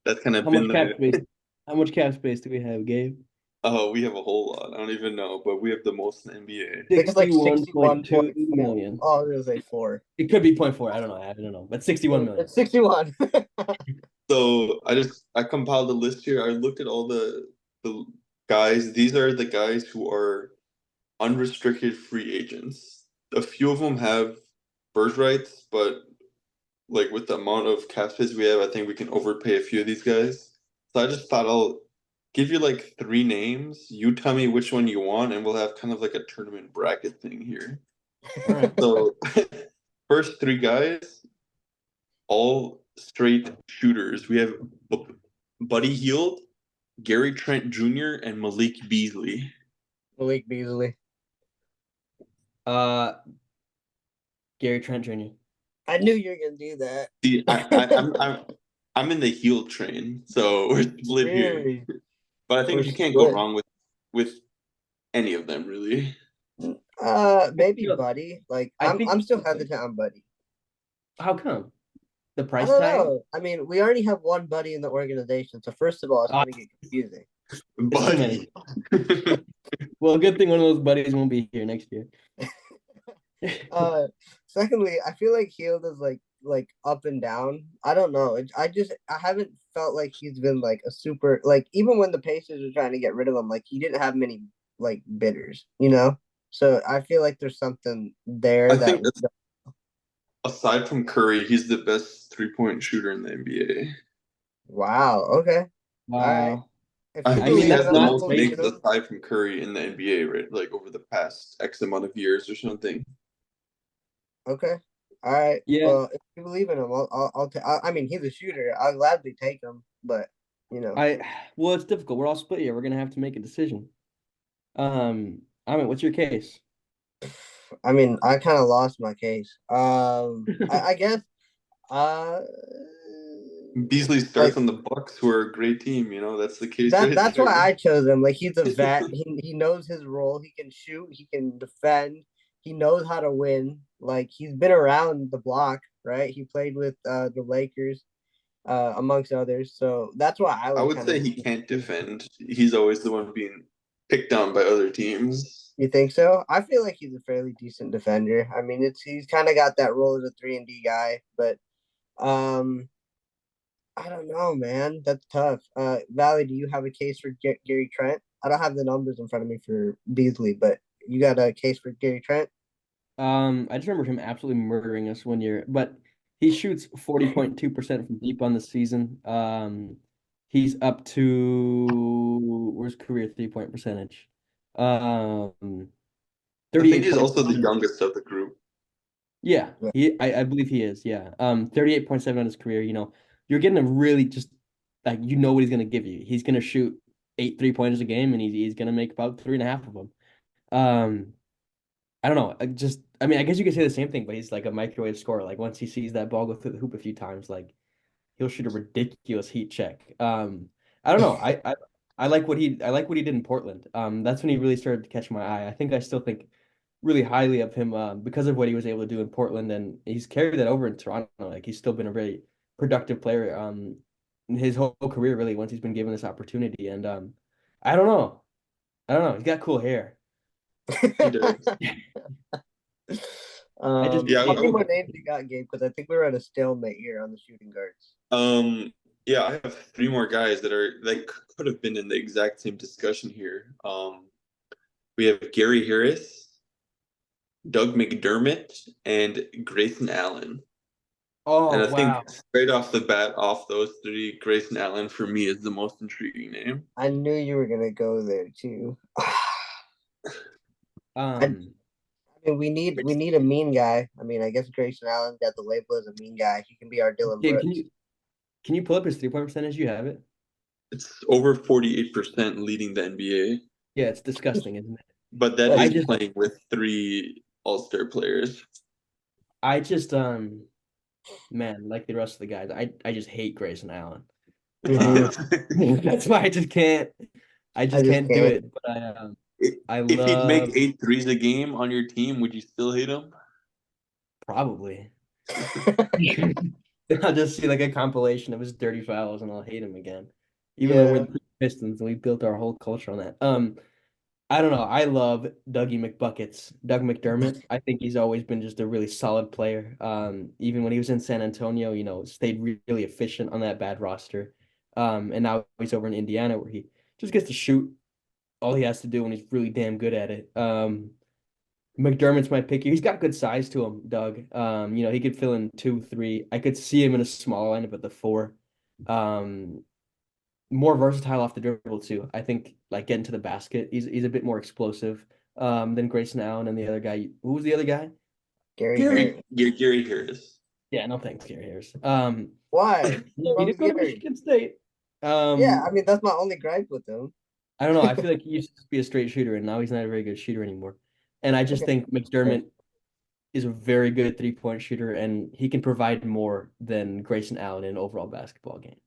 Speaker 5: That's kind of
Speaker 4: How
Speaker 5: been
Speaker 4: much cap
Speaker 5: the
Speaker 4: space? How much cap space do we have, Gabe?
Speaker 5: oh, we have a whole lot. I don't even know, but we have the most in the NBA.
Speaker 3: I think it's like
Speaker 4: 61.2
Speaker 3: 61.4.
Speaker 4: million.
Speaker 3: Oh, it was a 4.
Speaker 4: It could be point 0.4. I don't know. I don't know. But 61 million.
Speaker 3: It's 61.
Speaker 5: So I compiled a list here. I looked at all the guys. These are the guys who are unrestricted free agents. A few of them have bird rights, but like with the amount of cap space we have, I think we can overpay a few of these guys. So I just thought I'll give you like 3 names. You tell me which one you want, and we'll have kind of like a tournament bracket thing here.
Speaker 4: All right.
Speaker 5: So first 3 guys, all straight shooters. We have Buddy Hield, Gary Trent Jr., and Malik Beasley.
Speaker 3: Malik Beasley.
Speaker 4: Gary Trent Jr.
Speaker 3: I knew you were gonna do that.
Speaker 5: See, I'm in the Hield train, so we're split here. But I think you can't go wrong with any of them, really.
Speaker 3: Maybe Buddy. Like I'm still hesitant on Buddy.
Speaker 4: How come? The
Speaker 3: I
Speaker 4: price
Speaker 3: don't
Speaker 4: tag?
Speaker 3: know. I mean, we already have one Buddy in the organization, so first of all, it's gonna get confusing.
Speaker 5: Buddy.
Speaker 4: Well, good thing one of those buddies won't be here next year.
Speaker 3: Secondly, I feel like Hield is like up and down. I don't know. I haven't felt like he's been like a super like even when the Pacers were trying to get rid of him, like he didn't have many like bidders, you know. So I feel like there's something there
Speaker 5: I
Speaker 3: that
Speaker 5: think aside from Curry, he's the best 3-point shooter in the NBA.
Speaker 3: Wow. Okay.
Speaker 4: Wow.
Speaker 3: All right.
Speaker 5: I think he has the
Speaker 4: not
Speaker 5: most makes aside from Curry in the NBA, right? Like over the past X amount of years or something.
Speaker 3: Okay. All right.
Speaker 4: Yeah.
Speaker 3: Well, if you believe in him, I mean, he's a shooter. I'll gladly take him, but
Speaker 4: well, it's difficult. We're all split here. We're gonna have to make a decision. Amit, what's your case?
Speaker 3: I mean, I kind of lost my case. I guess.
Speaker 5: Beasley starts on the Bucks, who are a great team. That's the case.
Speaker 3: That's why I chose him. Like he's a vet. He knows his role. He can shoot. He can defend. He knows how to win. Like he's been around the block, right? He played with the Lakers, amongst others. So that's why
Speaker 5: I would say he can't defend. He's always the one being picked on by other teams.
Speaker 3: You think so? I feel like he's a fairly decent defender. I mean, he's kind of got that role as a 3-and-D guy, but I don't know, man. That's tough. Valley, do you have a case for Gary Trent? I don't have the numbers in front of me for Beasley, but you got a case for Gary Trent?
Speaker 4: I just remember him absolutely murdering us one year, but he shoots 40.2% from deep on the season. He's up to where's career 3-point percentage? 38.
Speaker 5: I think he's also the youngest of the group.
Speaker 4: Yeah, I believe he is. Yeah. 38.7 on his career. You're getting a really just like what he's gonna give you. He's gonna shoot 8 3-pointers a game, and he's gonna make about 3.5 of them. I don't know. I mean, I guess you could say the same thing, but he's like a microwave scorer. Like once he sees that ball go through the hoop a few times, like he'll shoot a ridiculous heat check. I don't know. I like what he did in Portland. That's when he really started to catch my eye. I think I still think really highly of him because of what he was able to do in Portland, and he's carried that over in Toronto. Like he's still been a very productive player in his whole career, really, once he's been given this opportunity. And I don't know. I don't know. He's got cool hair.
Speaker 5: He does.
Speaker 4: I just
Speaker 5: Yeah,
Speaker 3: How
Speaker 4: hate
Speaker 3: many
Speaker 4: him.
Speaker 3: more names you got, Gabe? Because I think we're at a stalemate here on the shooting guards.
Speaker 5: yeah, I have three more guys that could have been in the exact same discussion here. We have Gary Harris, Doug McDermott, and Grayson Allen. And
Speaker 4: Oh,
Speaker 5: I think
Speaker 4: wow.
Speaker 5: straight off the bat, off those three, Grayson Allen for me is the most intriguing name.
Speaker 3: I knew you were gonna go there too. I
Speaker 4: Um,
Speaker 3: mean, we need a mean guy. I mean, I guess Grayson Allen got the label as a mean guy. He can be our Dylan
Speaker 4: Gabe,
Speaker 3: Brooks.
Speaker 4: can you pull up his 3-point percentage? You have it?
Speaker 5: It's over 48% leading the NBA,
Speaker 4: Yeah, it's disgusting, isn't it?
Speaker 5: but that
Speaker 3: Like,
Speaker 4: I
Speaker 5: is
Speaker 4: just
Speaker 5: playing with three All-Star players.
Speaker 4: I just man, like the rest of the guys, I just hate Grayson Allen.
Speaker 3: mhm.
Speaker 4: That's why I
Speaker 3: I
Speaker 4: just
Speaker 3: just
Speaker 4: can't do
Speaker 3: can't.
Speaker 4: it. But I
Speaker 5: If he'd make
Speaker 4: love
Speaker 5: 8 threes a game on your team, would you still hate him?
Speaker 4: probably. I'll just see like a compilation of his dirty fouls and I'll hate him again. Even though we're
Speaker 3: Yeah,
Speaker 4: the Pistons and we built our whole culture on that. I don't know. I love Dougie McBuckets. Doug McDermott. I think he's always been just a really solid player. Even when he was in San Antonio, stayed really efficient on that bad roster. And now he's over in Indiana where he just gets to shoot all he has to do and he's really damn good at it. McDermott's my pick here. He's got good size to him, Doug. He could fill in 2, 3. I could see him in a small lineup at the 4. Um, More versatile off the dribble too. I think like getting to the basket, he's a bit more explosive than Grayson Allen and the other guy. Who was the other guy?
Speaker 3: Gary Harris.
Speaker 5: Gary Harris.
Speaker 4: Yeah, no thanks, Gary Harris.
Speaker 3: Why?
Speaker 4: He
Speaker 3: Wrong
Speaker 4: did
Speaker 3: with
Speaker 4: go to
Speaker 3: Gary?
Speaker 4: Michigan State.
Speaker 3: Yeah, I
Speaker 4: Um,
Speaker 3: mean that's my only gripe with him.
Speaker 4: I don't know. I feel like he used to be a straight shooter, and now he's not a very good shooter anymore. And I just
Speaker 3: Okay.
Speaker 4: think McDermott is a very good 3-point shooter, and he can provide more than Grayson Allen in an overall basketball game.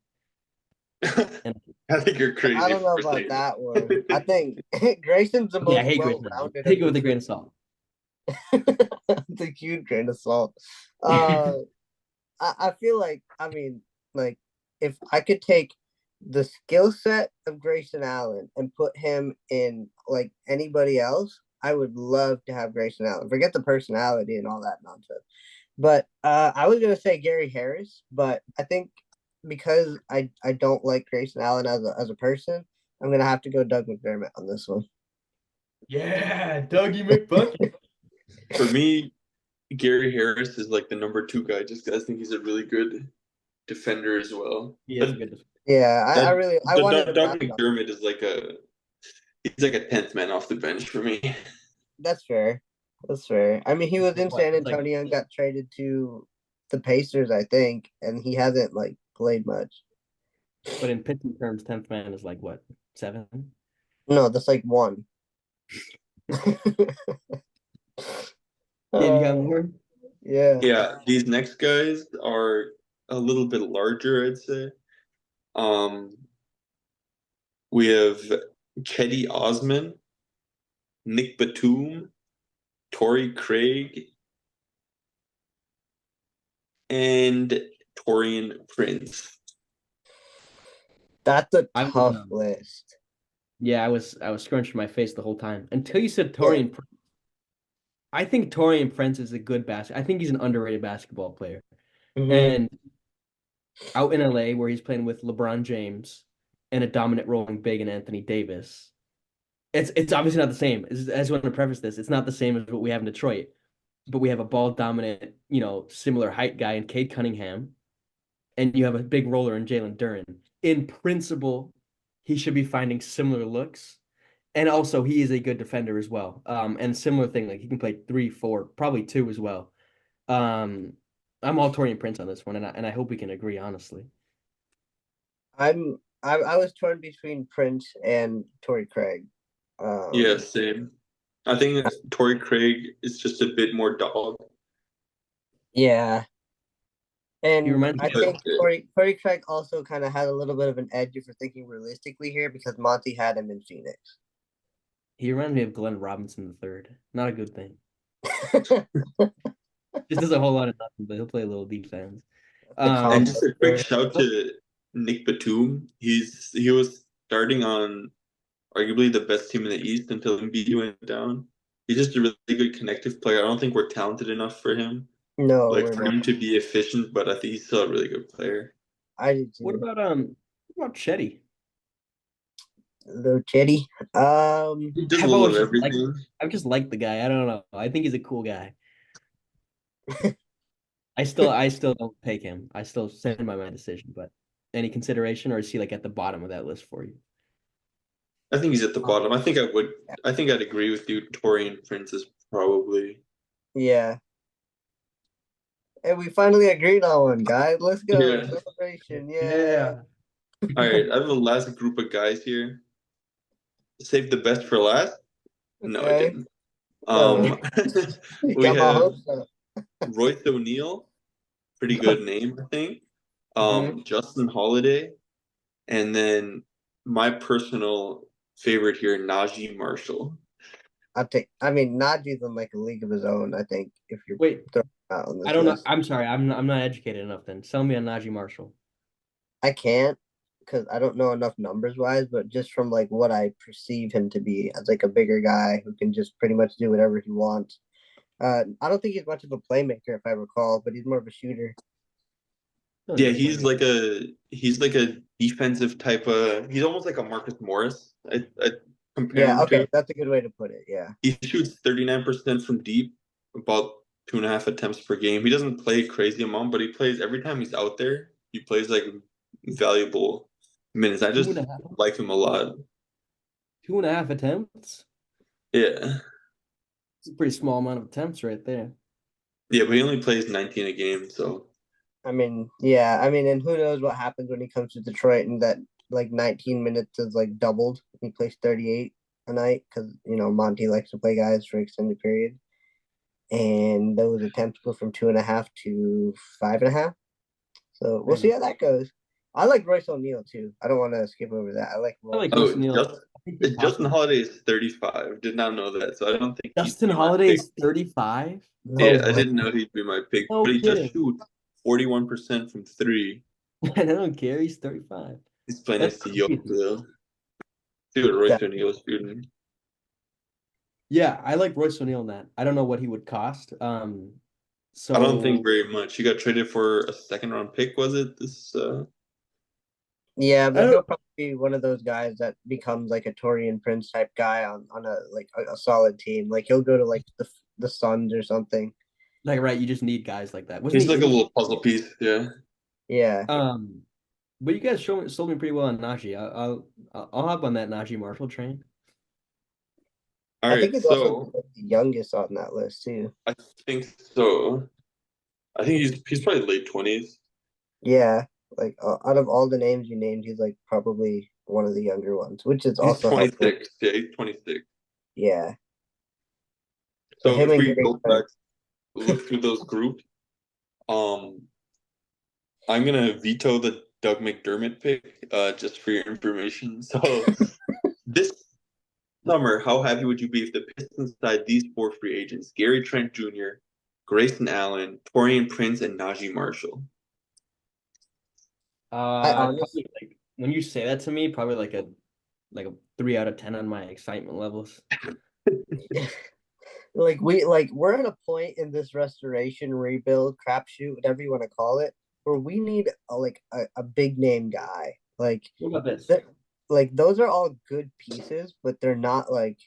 Speaker 4: And
Speaker 5: I think you're
Speaker 3: I
Speaker 5: crazy
Speaker 3: don't know
Speaker 5: for
Speaker 3: about
Speaker 5: saying
Speaker 3: that one. I
Speaker 5: that.
Speaker 3: think Grayson's the
Speaker 4: yeah, I
Speaker 3: most
Speaker 4: hate Grayson Allen.
Speaker 3: well-rounded
Speaker 4: Take
Speaker 3: of
Speaker 4: it
Speaker 3: the
Speaker 4: with a grain
Speaker 3: three.
Speaker 4: of salt.
Speaker 3: It's a huge grain of salt. Uh, I feel like, I mean, like, if I could take the skill set of Grayson Allen and put him in like anybody else, I would love to have Grayson Allen. Forget the personality and all that nonsense. But I was gonna say Gary Harris, but I think because I don't like Grayson Allen as a person, I'm gonna have to go Doug McDermott on this one.
Speaker 4: Yeah, Dougie McBucket.
Speaker 5: For me, Gary Harris is like the number 2 guy just because I think he's a really good defender as well.
Speaker 4: He is a
Speaker 5: But
Speaker 4: good.
Speaker 3: Yeah, I
Speaker 5: that
Speaker 3: really I wanted to
Speaker 5: Doug
Speaker 3: back up.
Speaker 5: McDermott is he's like a 10th man off the bench for me.
Speaker 3: That's fair. That's fair. I mean, he was in
Speaker 4: What?
Speaker 3: San
Speaker 4: It's like,
Speaker 3: Antonio and got traded to the Pacers, I think, and he hasn't like played much.
Speaker 4: but in pitching terms, 10th man is like what, 7?
Speaker 3: No, that's like one.
Speaker 4: Gabe, you got
Speaker 3: uh,
Speaker 4: more?
Speaker 3: yeah.
Speaker 5: Yeah, these next guys are a little bit larger, I'd say. Um, we have Chetty Osman, Nick Batum, Torrey Craig, and Torian Prince.
Speaker 3: That's a
Speaker 4: I was,
Speaker 3: tough list.
Speaker 4: yeah, I was scrunching my face the whole time until you said
Speaker 3: Yeah.
Speaker 4: Torian. I think Torian Prince is a good I think he's an underrated basketball player.
Speaker 3: Mhm.
Speaker 4: And out in LA where he's playing with LeBron James and a dominant rolling big in Anthony Davis, it's obviously not the same. I just want to preface this. It's not the same as what we have in Detroit, but we have a ball dominant, similar height guy in Cade Cunningham, and you have a big roller in Jalen Duren. In principle, he should be finding similar looks. And also, he is a good defender as well. And similar thing, like he can play 3, 4, probably 2 as well. Um, I'm all Torian Prince on this one, and I hope we can agree, honestly.
Speaker 3: I was torn between Prince and Torrey Craig.
Speaker 5: Yeah, same. I think Torrey Craig is just a bit more dog.
Speaker 3: Yeah. And
Speaker 4: reminds
Speaker 3: I
Speaker 4: me
Speaker 5: But
Speaker 3: think Torrey Craig also kind of had a little bit of an edge if we're thinking realistically here because Monty had him in Phoenix.
Speaker 4: he reminds me of Glenn Robinson III. Not a good thing. Just does a whole lot of nothing, but he'll play a little defense.
Speaker 5: and just a quick shout to Nick Batum. He was starting on arguably the best team in the East until Embiid went down. He's just a really good connective player. I don't think we're talented enough for him.
Speaker 3: No,
Speaker 5: Like
Speaker 3: we're
Speaker 5: for
Speaker 3: not.
Speaker 5: him to be efficient, but I think he's still a really good player.
Speaker 3: I do too.
Speaker 4: What about Chetty?
Speaker 3: Little Chetty.
Speaker 5: He does a little of everything.
Speaker 4: I've just liked the guy. I don't know. I think he's a cool guy. I still don't take him. I still stand by my decision, but any consideration, or is he like at the bottom of that list for you?
Speaker 5: I think he's at the bottom. I think I'd agree with you. Torian Prince is probably.
Speaker 3: Yeah. And we finally agreed on one, guys. Let's go.
Speaker 5: Yeah.
Speaker 3: Celebration. Yeah.
Speaker 5: All right, I have the last group of guys here. Save the best for last? No, I didn't. We
Speaker 3: Got my
Speaker 5: have
Speaker 3: hopes up.
Speaker 5: Royce O'Neal, pretty good name, I think. Justin Holiday, and then my personal favorite here, Najee Marshall.
Speaker 3: Najee's in like a league of his own, I think, if you're throwing out on this
Speaker 4: I don't
Speaker 3: list.
Speaker 4: know. I'm sorry. I'm not educated enough then. Sell me on Najee Marshall.
Speaker 3: I can't because I don't know enough numbers wise, but just from like what I perceive him to be as like a bigger guy who can just pretty much do whatever he wants. I don't think he's much of a playmaker if I recall, but he's more of a shooter.
Speaker 5: Yeah, he's like a defensive type of. He's almost like a Marcus Morris. I compare him to.
Speaker 3: That's a good way to put it. Yeah,
Speaker 5: he shoots 39% from deep, about 2.5 attempts per game. He doesn't play a crazy amount, but he plays every time he's out there. He plays like valuable minutes. I just like him a lot.
Speaker 4: 2.5 attempts.
Speaker 5: Yeah,
Speaker 4: it's a pretty small amount of attempts right there.
Speaker 5: Yeah, but he only plays 19 a game, so.
Speaker 3: and who knows what happens when he comes to Detroit and that like 19 minutes is like doubled. He plays 38 a night because Monty likes to play guys for extended period, and those attempts go from 2.5 to 5.5. So we'll see how that goes. I like Royce O'Neal too. I don't want to skip over that. I like
Speaker 4: Royce O'Neal.
Speaker 5: Justin Holiday is 35. Did not know that, so I don't think
Speaker 4: Justin Holiday is 35.
Speaker 5: Yeah, I didn't know he'd be my pick, but he just shoots 41% from three.
Speaker 4: I don't care. He's 35.
Speaker 5: He's playing next to Yoke though. See what Royce O'Neal is shooting.
Speaker 4: Yeah, I like Royce O'Neal in that. I don't know what he would cost. So
Speaker 5: I don't think very much. He got traded for a second-round pick, was it?
Speaker 3: Yeah, but he'll probably be one of those guys that becomes like a Torian Prince type guy on a solid team. Like he'll go to like the Suns or something.
Speaker 4: Like you just need guys like that.
Speaker 5: He's like a little puzzle piece, yeah.
Speaker 3: Yeah.
Speaker 4: But you guys sold me pretty well on Najee. I'll hop on that Najee Marshall train.
Speaker 5: All right,
Speaker 3: I think he's also the youngest on that list too.
Speaker 5: I think so. I think he's probably late 20s.
Speaker 3: Yeah, like out of all the names you named, he's like probably one of the younger ones, which is
Speaker 5: he's
Speaker 3: also
Speaker 5: 26.
Speaker 3: helpful.
Speaker 5: Yeah, he's 26.
Speaker 3: Yeah.
Speaker 5: So if we go back, look through those groups, I'm gonna veto the Doug McDermott pick, just for your information. So this summer, how happy would you be if the Pistons signed these four free agents: Gary Trent Jr., Grayson Allen, Torian Prince, and Najee Marshall?
Speaker 3: Honestly,
Speaker 4: when you say that to me, probably like a 3 out of 10 on my excitement levels.
Speaker 3: we're at a point in this restoration, rebuild, crapshoot, whatever you want to call it, where we need a big name guy. Like,
Speaker 4: what about this?
Speaker 3: Those are all good pieces, but they're not like.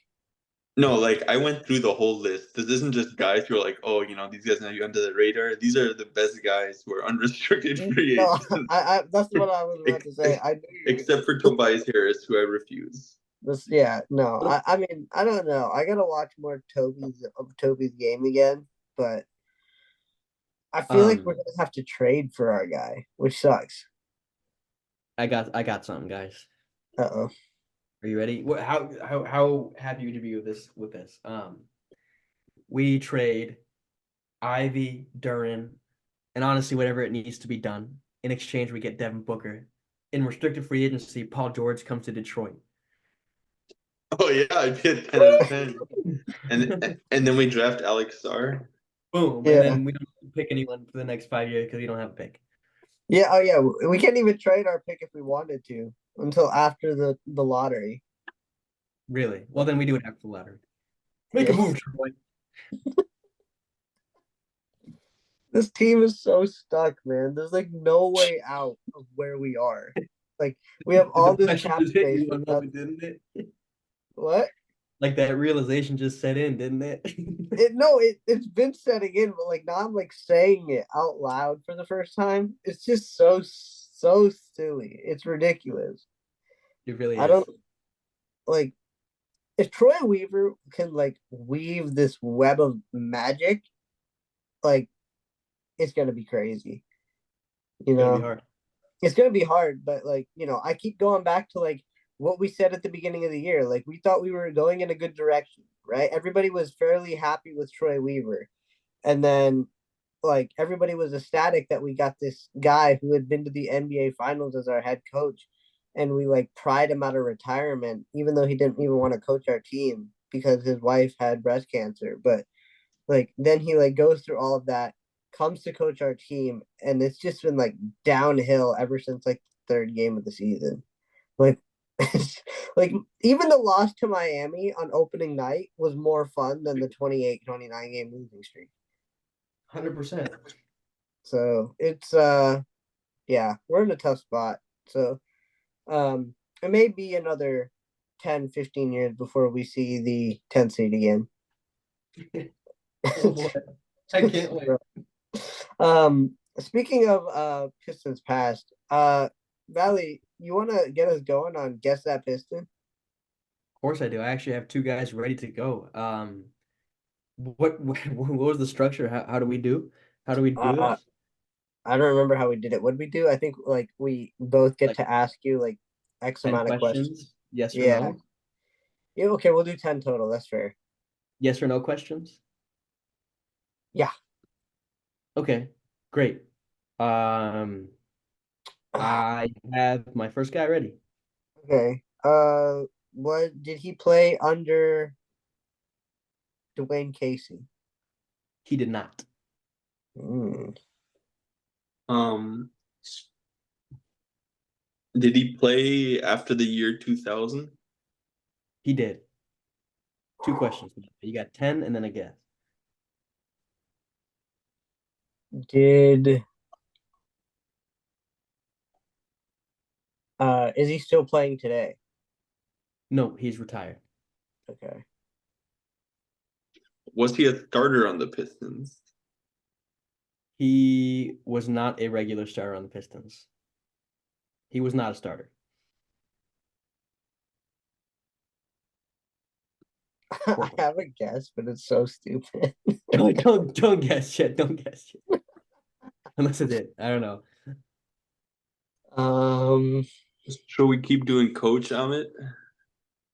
Speaker 5: No, I went through the whole list. This isn't just guys who are like, oh, these guys are under the radar. These are the best guys who are unrestricted free agents.
Speaker 3: No, that's what I was about to say.
Speaker 5: Except for Tobias Harris, who I refuse.
Speaker 3: I don't know. I gotta watch more Toby's game again, but I feel like we're gonna have to trade for our guy, which sucks.
Speaker 4: I got something, guys.
Speaker 3: Uh-oh.
Speaker 4: Are you ready? How happy would you be with this? We trade Ivy, Duran, And honestly, whatever it needs to be done. In exchange, we get Devin Booker. In restricted free agency, Paul George comes to Detroit.
Speaker 5: Oh yeah, I'd be a 10 out of 10. And then we draft Alex Sarr.
Speaker 4: Boom.
Speaker 3: Yeah.
Speaker 4: And then we don't pick anyone for the next 5 years because we don't have a pick.
Speaker 3: Yeah, oh yeah. We can't even trade our pick if we wanted to until after the lottery.
Speaker 4: Really? Well, then we do it after the lottery. Make a
Speaker 3: Yeah.
Speaker 4: move, Troy.
Speaker 3: This team is so stuck, man. There's like no way out of where we are. Like we have all this
Speaker 4: Depression
Speaker 3: cap
Speaker 4: just hit
Speaker 3: space,
Speaker 4: you
Speaker 3: but
Speaker 4: one moment, didn't it?
Speaker 3: what?
Speaker 4: Like that realization just set in, didn't it?
Speaker 3: It's been setting in, but like now I'm like saying it out loud for the first time. It's just so silly. It's ridiculous.
Speaker 4: It really
Speaker 3: I
Speaker 4: is.
Speaker 3: don't like if Troy Weaver can like weave this web of magic, like it's gonna be crazy. You
Speaker 4: It's gonna be
Speaker 3: know,
Speaker 4: hard.
Speaker 3: it's gonna be hard, but like, I keep going back to like what we said at the beginning of the year. Like we thought we were going in a good direction, right? Everybody was fairly happy with Troy Weaver. And then like everybody was ecstatic that we got this guy who had been to the NBA finals as our head coach. And we like pried him out of retirement, even though he didn't even want to coach our team because his wife had breast cancer. But like then he like goes through all of that, comes to coach our team, and it's just been like downhill ever since like the third game of the season. Like like even the loss to Miami on opening night was more fun than the 28-29 game losing streak.
Speaker 4: 100%.
Speaker 3: So it's yeah, we're in a tough spot. So it may be another 10-15 years before we see the 10th seed again.
Speaker 4: Oh boy. I can't wait.
Speaker 3: Speaking of Pistons past, Valley, you wanna get us going on Guess That Piston?
Speaker 4: Of course I do. I actually have two guys ready to go. What was the structure? How do we do? How do we do
Speaker 3: Uh
Speaker 4: this?
Speaker 3: I don't remember how we did it. What did we do? I think like we both get
Speaker 4: Like
Speaker 3: to ask you like X
Speaker 4: 10
Speaker 3: amount of questions.
Speaker 4: questions? Yes or
Speaker 3: Yeah.
Speaker 4: no?
Speaker 3: Yeah, okay, we'll do 10 total. That's fair.
Speaker 4: Yes or no questions?
Speaker 3: Yeah.
Speaker 4: Okay, great. Um, I have my first guy ready.
Speaker 3: Okay. What did he play under Dwayne Casey?
Speaker 4: He did not.
Speaker 3: Mm.
Speaker 5: Um, did he play after the year 2000?
Speaker 4: He did. Two questions. You got 10 and then a guess.
Speaker 3: Did is he still playing today?
Speaker 4: No, he's retired.
Speaker 3: Okay.
Speaker 5: Was he a starter on the Pistons?
Speaker 4: He was not a regular starter on the Pistons. He was not a starter.
Speaker 3: I have a guess, but it's so stupid.
Speaker 4: Don't guess yet. Don't guess yet. Unless it did. I don't know.
Speaker 5: Should we keep doing coach, Amit?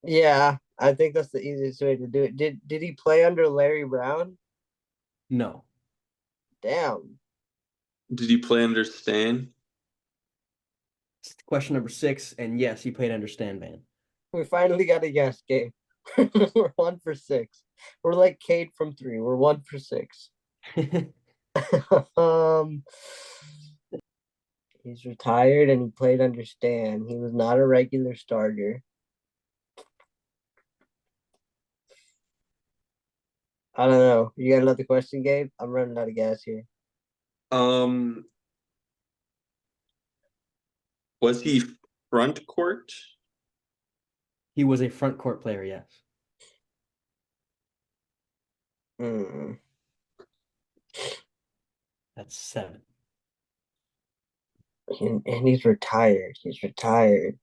Speaker 3: Yeah, I think that's the easiest way to do it. Did he play under Larry Brown?
Speaker 4: No.
Speaker 3: Damn.
Speaker 5: Did he play under Stan?
Speaker 4: Question number 6, and yes, he played under Stan Van.
Speaker 3: We finally got a guess, Gabe. We're 1 for 6. We're like Cade from 3. We're 1 for 6. He's retired and he played under Stan. He was not a regular starter. I don't know. You got another question, Gabe? I'm running out of gas here.
Speaker 5: Was he front court?
Speaker 4: He was a front court player, yes.
Speaker 3: Hmm.
Speaker 4: That's 7.
Speaker 3: And he's retired. He's retired.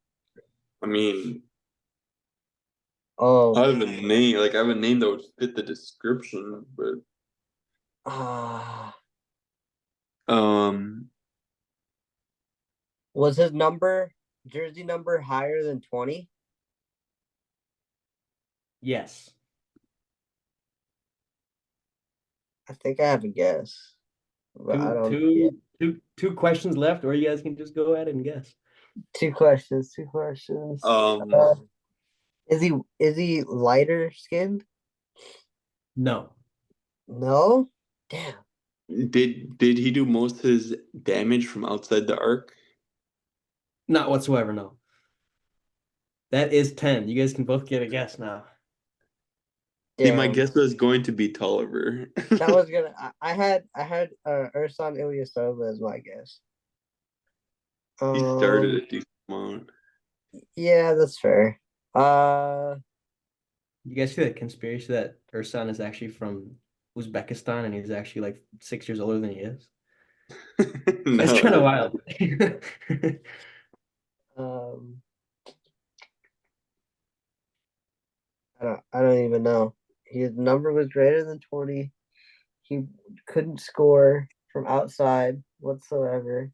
Speaker 5: I mean,
Speaker 3: Oh,
Speaker 5: I have a name. Like I have a name that would fit the description, but
Speaker 3: ah, was his jersey number higher than 20?
Speaker 4: Yes.
Speaker 3: I think I have a guess. but I don't. Yeah.
Speaker 4: Two questions left, or you guys can just go ahead and guess.
Speaker 3: Two questions. Two questions. Is he lighter skinned?
Speaker 4: No,
Speaker 3: No. Damn.
Speaker 5: Did he do most of his damage from outside the arc?
Speaker 4: not whatsoever. No. That is 10. You guys can both get a guess now.
Speaker 5: See, my
Speaker 3: Damn.
Speaker 5: guess was going to be Tolliver.
Speaker 3: That was gonna. I had Ursan Ilyasova as my guess.
Speaker 5: He started a decent amount.
Speaker 3: Yeah, that's fair.
Speaker 4: You guys see that conspiracy that Ursan is actually from Uzbekistan and he's actually like 6 years older than he is? That's
Speaker 5: No.
Speaker 4: kind of wild.
Speaker 3: Um, I don't even know. His number was greater than 20. He couldn't score from outside whatsoever.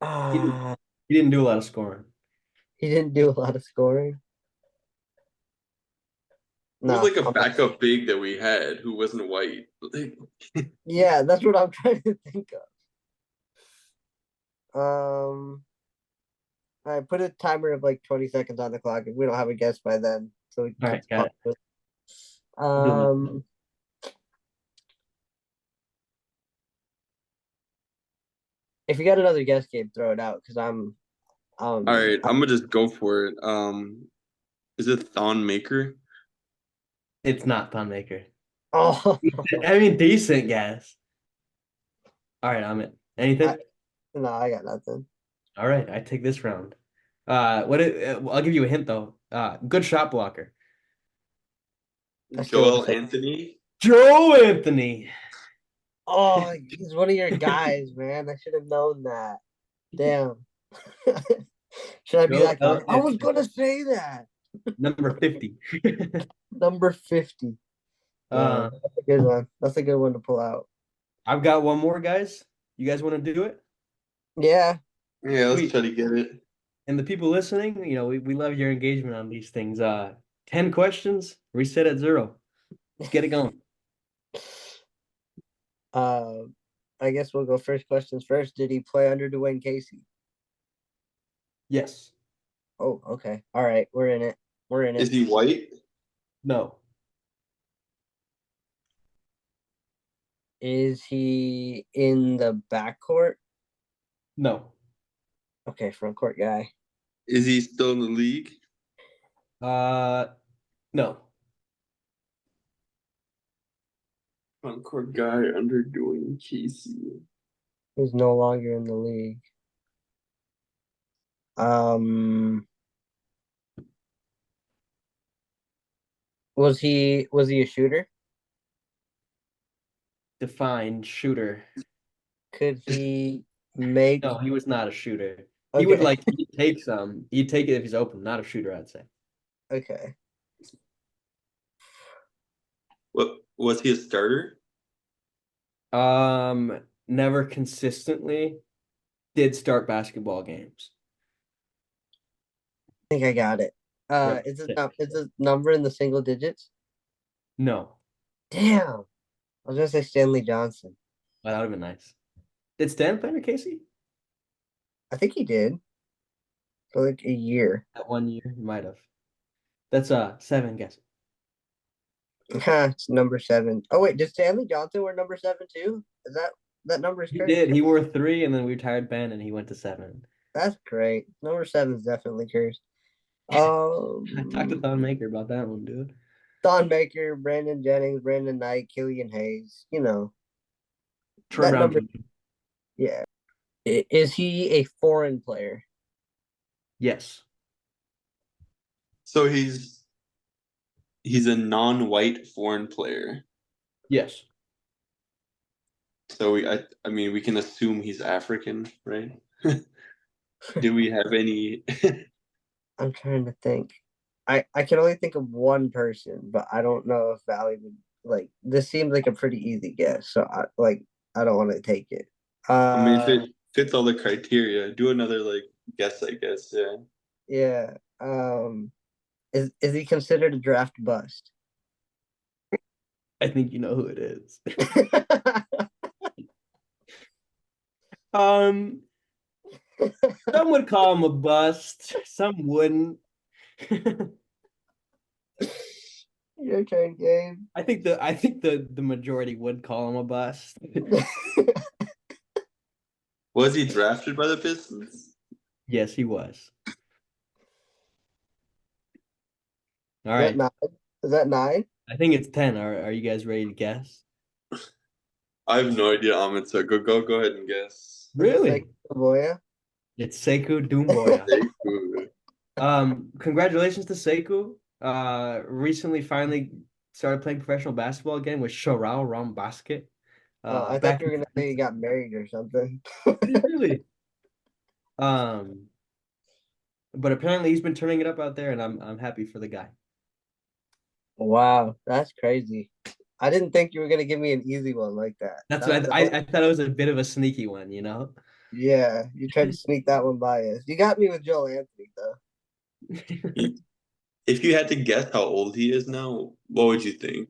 Speaker 4: He didn't,
Speaker 3: Ah,
Speaker 4: he didn't do a lot of scoring.
Speaker 3: he didn't do a lot of scoring.
Speaker 5: It was
Speaker 3: No,
Speaker 5: like a backup big that we had who wasn't white.
Speaker 3: yeah, that's what I'm trying to think of. I put a timer of like 20 seconds on the clock if we don't have a guess by then. So we
Speaker 4: All
Speaker 3: can
Speaker 4: right, got it.
Speaker 3: um if you got another guess, Gabe, throw it out because
Speaker 5: All right, I'm gonna just go for it. Is it Thon Maker?
Speaker 4: It's not Thon Maker.
Speaker 3: oh
Speaker 4: I mean, decent guess. All right, Amit. Anything?
Speaker 3: no, I got nothing.
Speaker 4: All right, I take this round. I'll give you a hint though. Good shot blocker.
Speaker 5: Joel Anthony?
Speaker 4: Joe Anthony.
Speaker 3: Oh, he's one of your guys, man. I should have known that. Damn. Should I be
Speaker 4: Joe
Speaker 3: that guy? I was
Speaker 4: Anthony.
Speaker 3: gonna say that.
Speaker 4: Number 50.
Speaker 3: Number 50.
Speaker 4: Uh,
Speaker 3: That's a good one. That's a good one to pull out.
Speaker 4: I've got one more, guys. You guys want to do it?
Speaker 3: Yeah.
Speaker 5: Yeah, let's
Speaker 4: Sweet.
Speaker 5: try to get it.
Speaker 4: And the people listening, we love your engagement on these things. 10 questions, reset at 0. Let's get it going.
Speaker 3: I guess we'll go first questions first. Did he play under Dwayne Casey?
Speaker 4: Yes.
Speaker 3: Oh, okay. All right. We're in it. We're in
Speaker 5: Is
Speaker 3: it.
Speaker 5: he white?
Speaker 4: No.
Speaker 3: Is he in the backcourt?
Speaker 4: No.
Speaker 3: Okay, front court guy.
Speaker 5: Is he still in the league?
Speaker 4: No.
Speaker 5: Front court guy under Dwayne Casey.
Speaker 3: Who's no longer in the league. Was he a shooter?
Speaker 4: Defined shooter.
Speaker 3: Could he make
Speaker 4: No, he was not a shooter. He would
Speaker 3: okay.
Speaker 4: he'd take some. He'd take it if he's open, not a shooter, I'd say.
Speaker 3: Okay.
Speaker 5: What was he a starter?
Speaker 4: Never consistently. Did start basketball games.
Speaker 3: I think I got it.
Speaker 4: Yep.
Speaker 3: Is this number in the single digits?
Speaker 4: No.
Speaker 3: Damn. I was gonna say Stanley Johnson.
Speaker 4: Well, that would have been nice. Did Stan play under Casey?
Speaker 3: I think he did. For like a year.
Speaker 4: That 1 year, he might have. That's 7 guess.
Speaker 3: It's number 7. Oh wait, did Stanley Johnson wear number 7 too? Is that number is
Speaker 4: He
Speaker 3: crazy?
Speaker 4: did. He wore 3 and then we retired Ben and he went to 7.
Speaker 3: That's great. Number 7 is definitely cursed.
Speaker 4: I talked to Thon Maker about that one, dude.
Speaker 3: Don Baker, Brandon Jennings, Brandon Knight, Killian Hayes.
Speaker 4: Troy
Speaker 3: That
Speaker 4: Brown.
Speaker 3: number. Yeah. Is he a foreign player?
Speaker 4: Yes.
Speaker 5: So he's a non-white foreign player.
Speaker 4: Yes.
Speaker 5: So I mean we can assume he's African, right? Do we have any?
Speaker 3: I'm trying to think. I can only think of one person, but I don't know if Valley would like. This seems like a pretty easy guess, so I don't want to take it.
Speaker 5: I mean, if it fits all the criteria, do another guess. I guess, yeah.
Speaker 3: Yeah. Is he considered a draft bust?
Speaker 4: I think you know who it is. Some would call him a bust. Some wouldn't.
Speaker 3: Your turn, Gabe.
Speaker 4: I think the majority would call him a bust.
Speaker 5: Was he drafted by the Pistons?
Speaker 4: Yes, he was. All
Speaker 3: Is
Speaker 4: right.
Speaker 3: that 9? Is that 9?
Speaker 4: I think it's 10. Are you guys ready to guess?
Speaker 5: I have no idea, Amit. So go ahead and guess.
Speaker 4: Really?
Speaker 3: Boya?
Speaker 4: It's Sekou Doumbouya.
Speaker 5: Sekou.
Speaker 4: Congratulations to Sekou. Recently finally started playing professional basketball again with Charao Ram Basket.
Speaker 3: I thought you were gonna say he got married or something.
Speaker 4: Really? But apparently he's been turning it up out there, and I'm happy for the guy.
Speaker 3: Wow, that's crazy. I didn't think you were gonna give me an easy one like that.
Speaker 4: That's what I thought it was a bit of a sneaky one, you know?
Speaker 3: Yeah, you tried to sneak that one by us. You got me with Joel Anthony though.
Speaker 5: If you had to guess how old he is now, what would you think?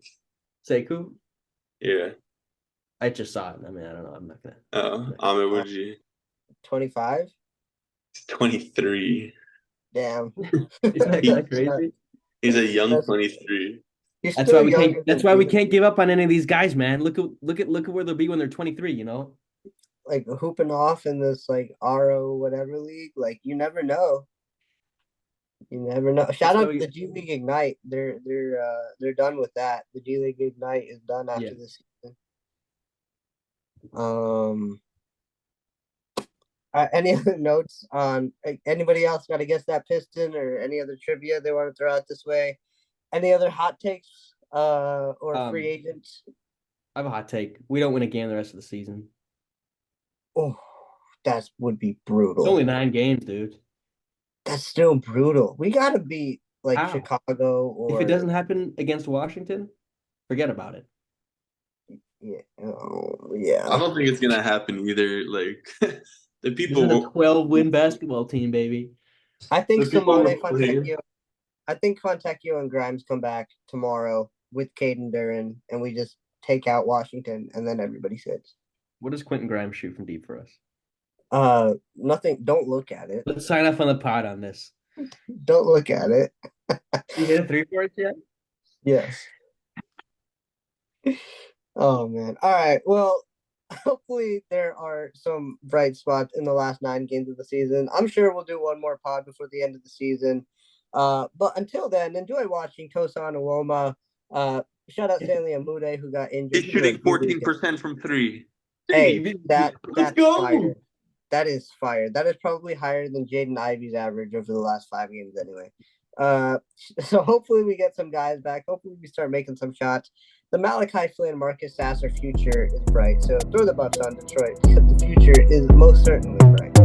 Speaker 4: Sekou?
Speaker 5: Yeah.
Speaker 4: I just saw it. I mean, I don't know. I'm not gonna.
Speaker 5: Amit, would you?
Speaker 3: 25?
Speaker 5: 23.
Speaker 3: Damn.
Speaker 4: Isn't that crazy?
Speaker 5: He's a young 23.
Speaker 4: That's why we can't. That's why we can't give up on any of these guys, man. Look at where they'll be when they're 23. You know,
Speaker 3: like hooping off in this like RO whatever league. Like you never know. You never know. Shout out to the G League Ignite. They're done with that. The G League Ignite is done after this season. Any other notes on anybody else got to guess that Piston or any other trivia they want to throw out this way? Any other hot takes or free agents?
Speaker 4: I have a hot take. We don't win a game the rest of the season.
Speaker 3: Oh, that would be brutal.
Speaker 4: It's only 9 games, dude.
Speaker 3: That's still brutal. We got to beat like Chicago or.
Speaker 4: If it doesn't happen against Washington, forget about it.
Speaker 3: Yeah. Oh, yeah.
Speaker 5: I don't think it's gonna happen either. Like the people.
Speaker 4: This is a 12-win basketball team, baby.
Speaker 3: I think Fontecchio and Grimes come back tomorrow with Caden Duran, and we just take out Washington, and then everybody sits.
Speaker 4: What does Quentin Grimes shoot from deep for us?
Speaker 3: Nothing. Don't look at it.
Speaker 4: Let's sign off on the pod on this.
Speaker 3: Don't look at it.
Speaker 4: You hit a 3 for us yet?
Speaker 3: Yes. Oh man. All right. Well, hopefully there are some bright spots in the last 9 games of the season. I'm sure we'll do one more pod before the end of the season. But until then, enjoy watching Tosan Uwoma. Shout out Stanley Amude who got injured.
Speaker 5: He's shooting 14% from 3.
Speaker 3: Hey, that's
Speaker 4: go.
Speaker 3: fire. That is fire. That is probably higher than Jaden Ivey's average over the last 5 games anyway. So hopefully we get some guys back. Hopefully we start making some shots. The Malachi Flynn, Marcus Sasser future is bright. So throw the Buffs on Detroit because the future is most certainly bright.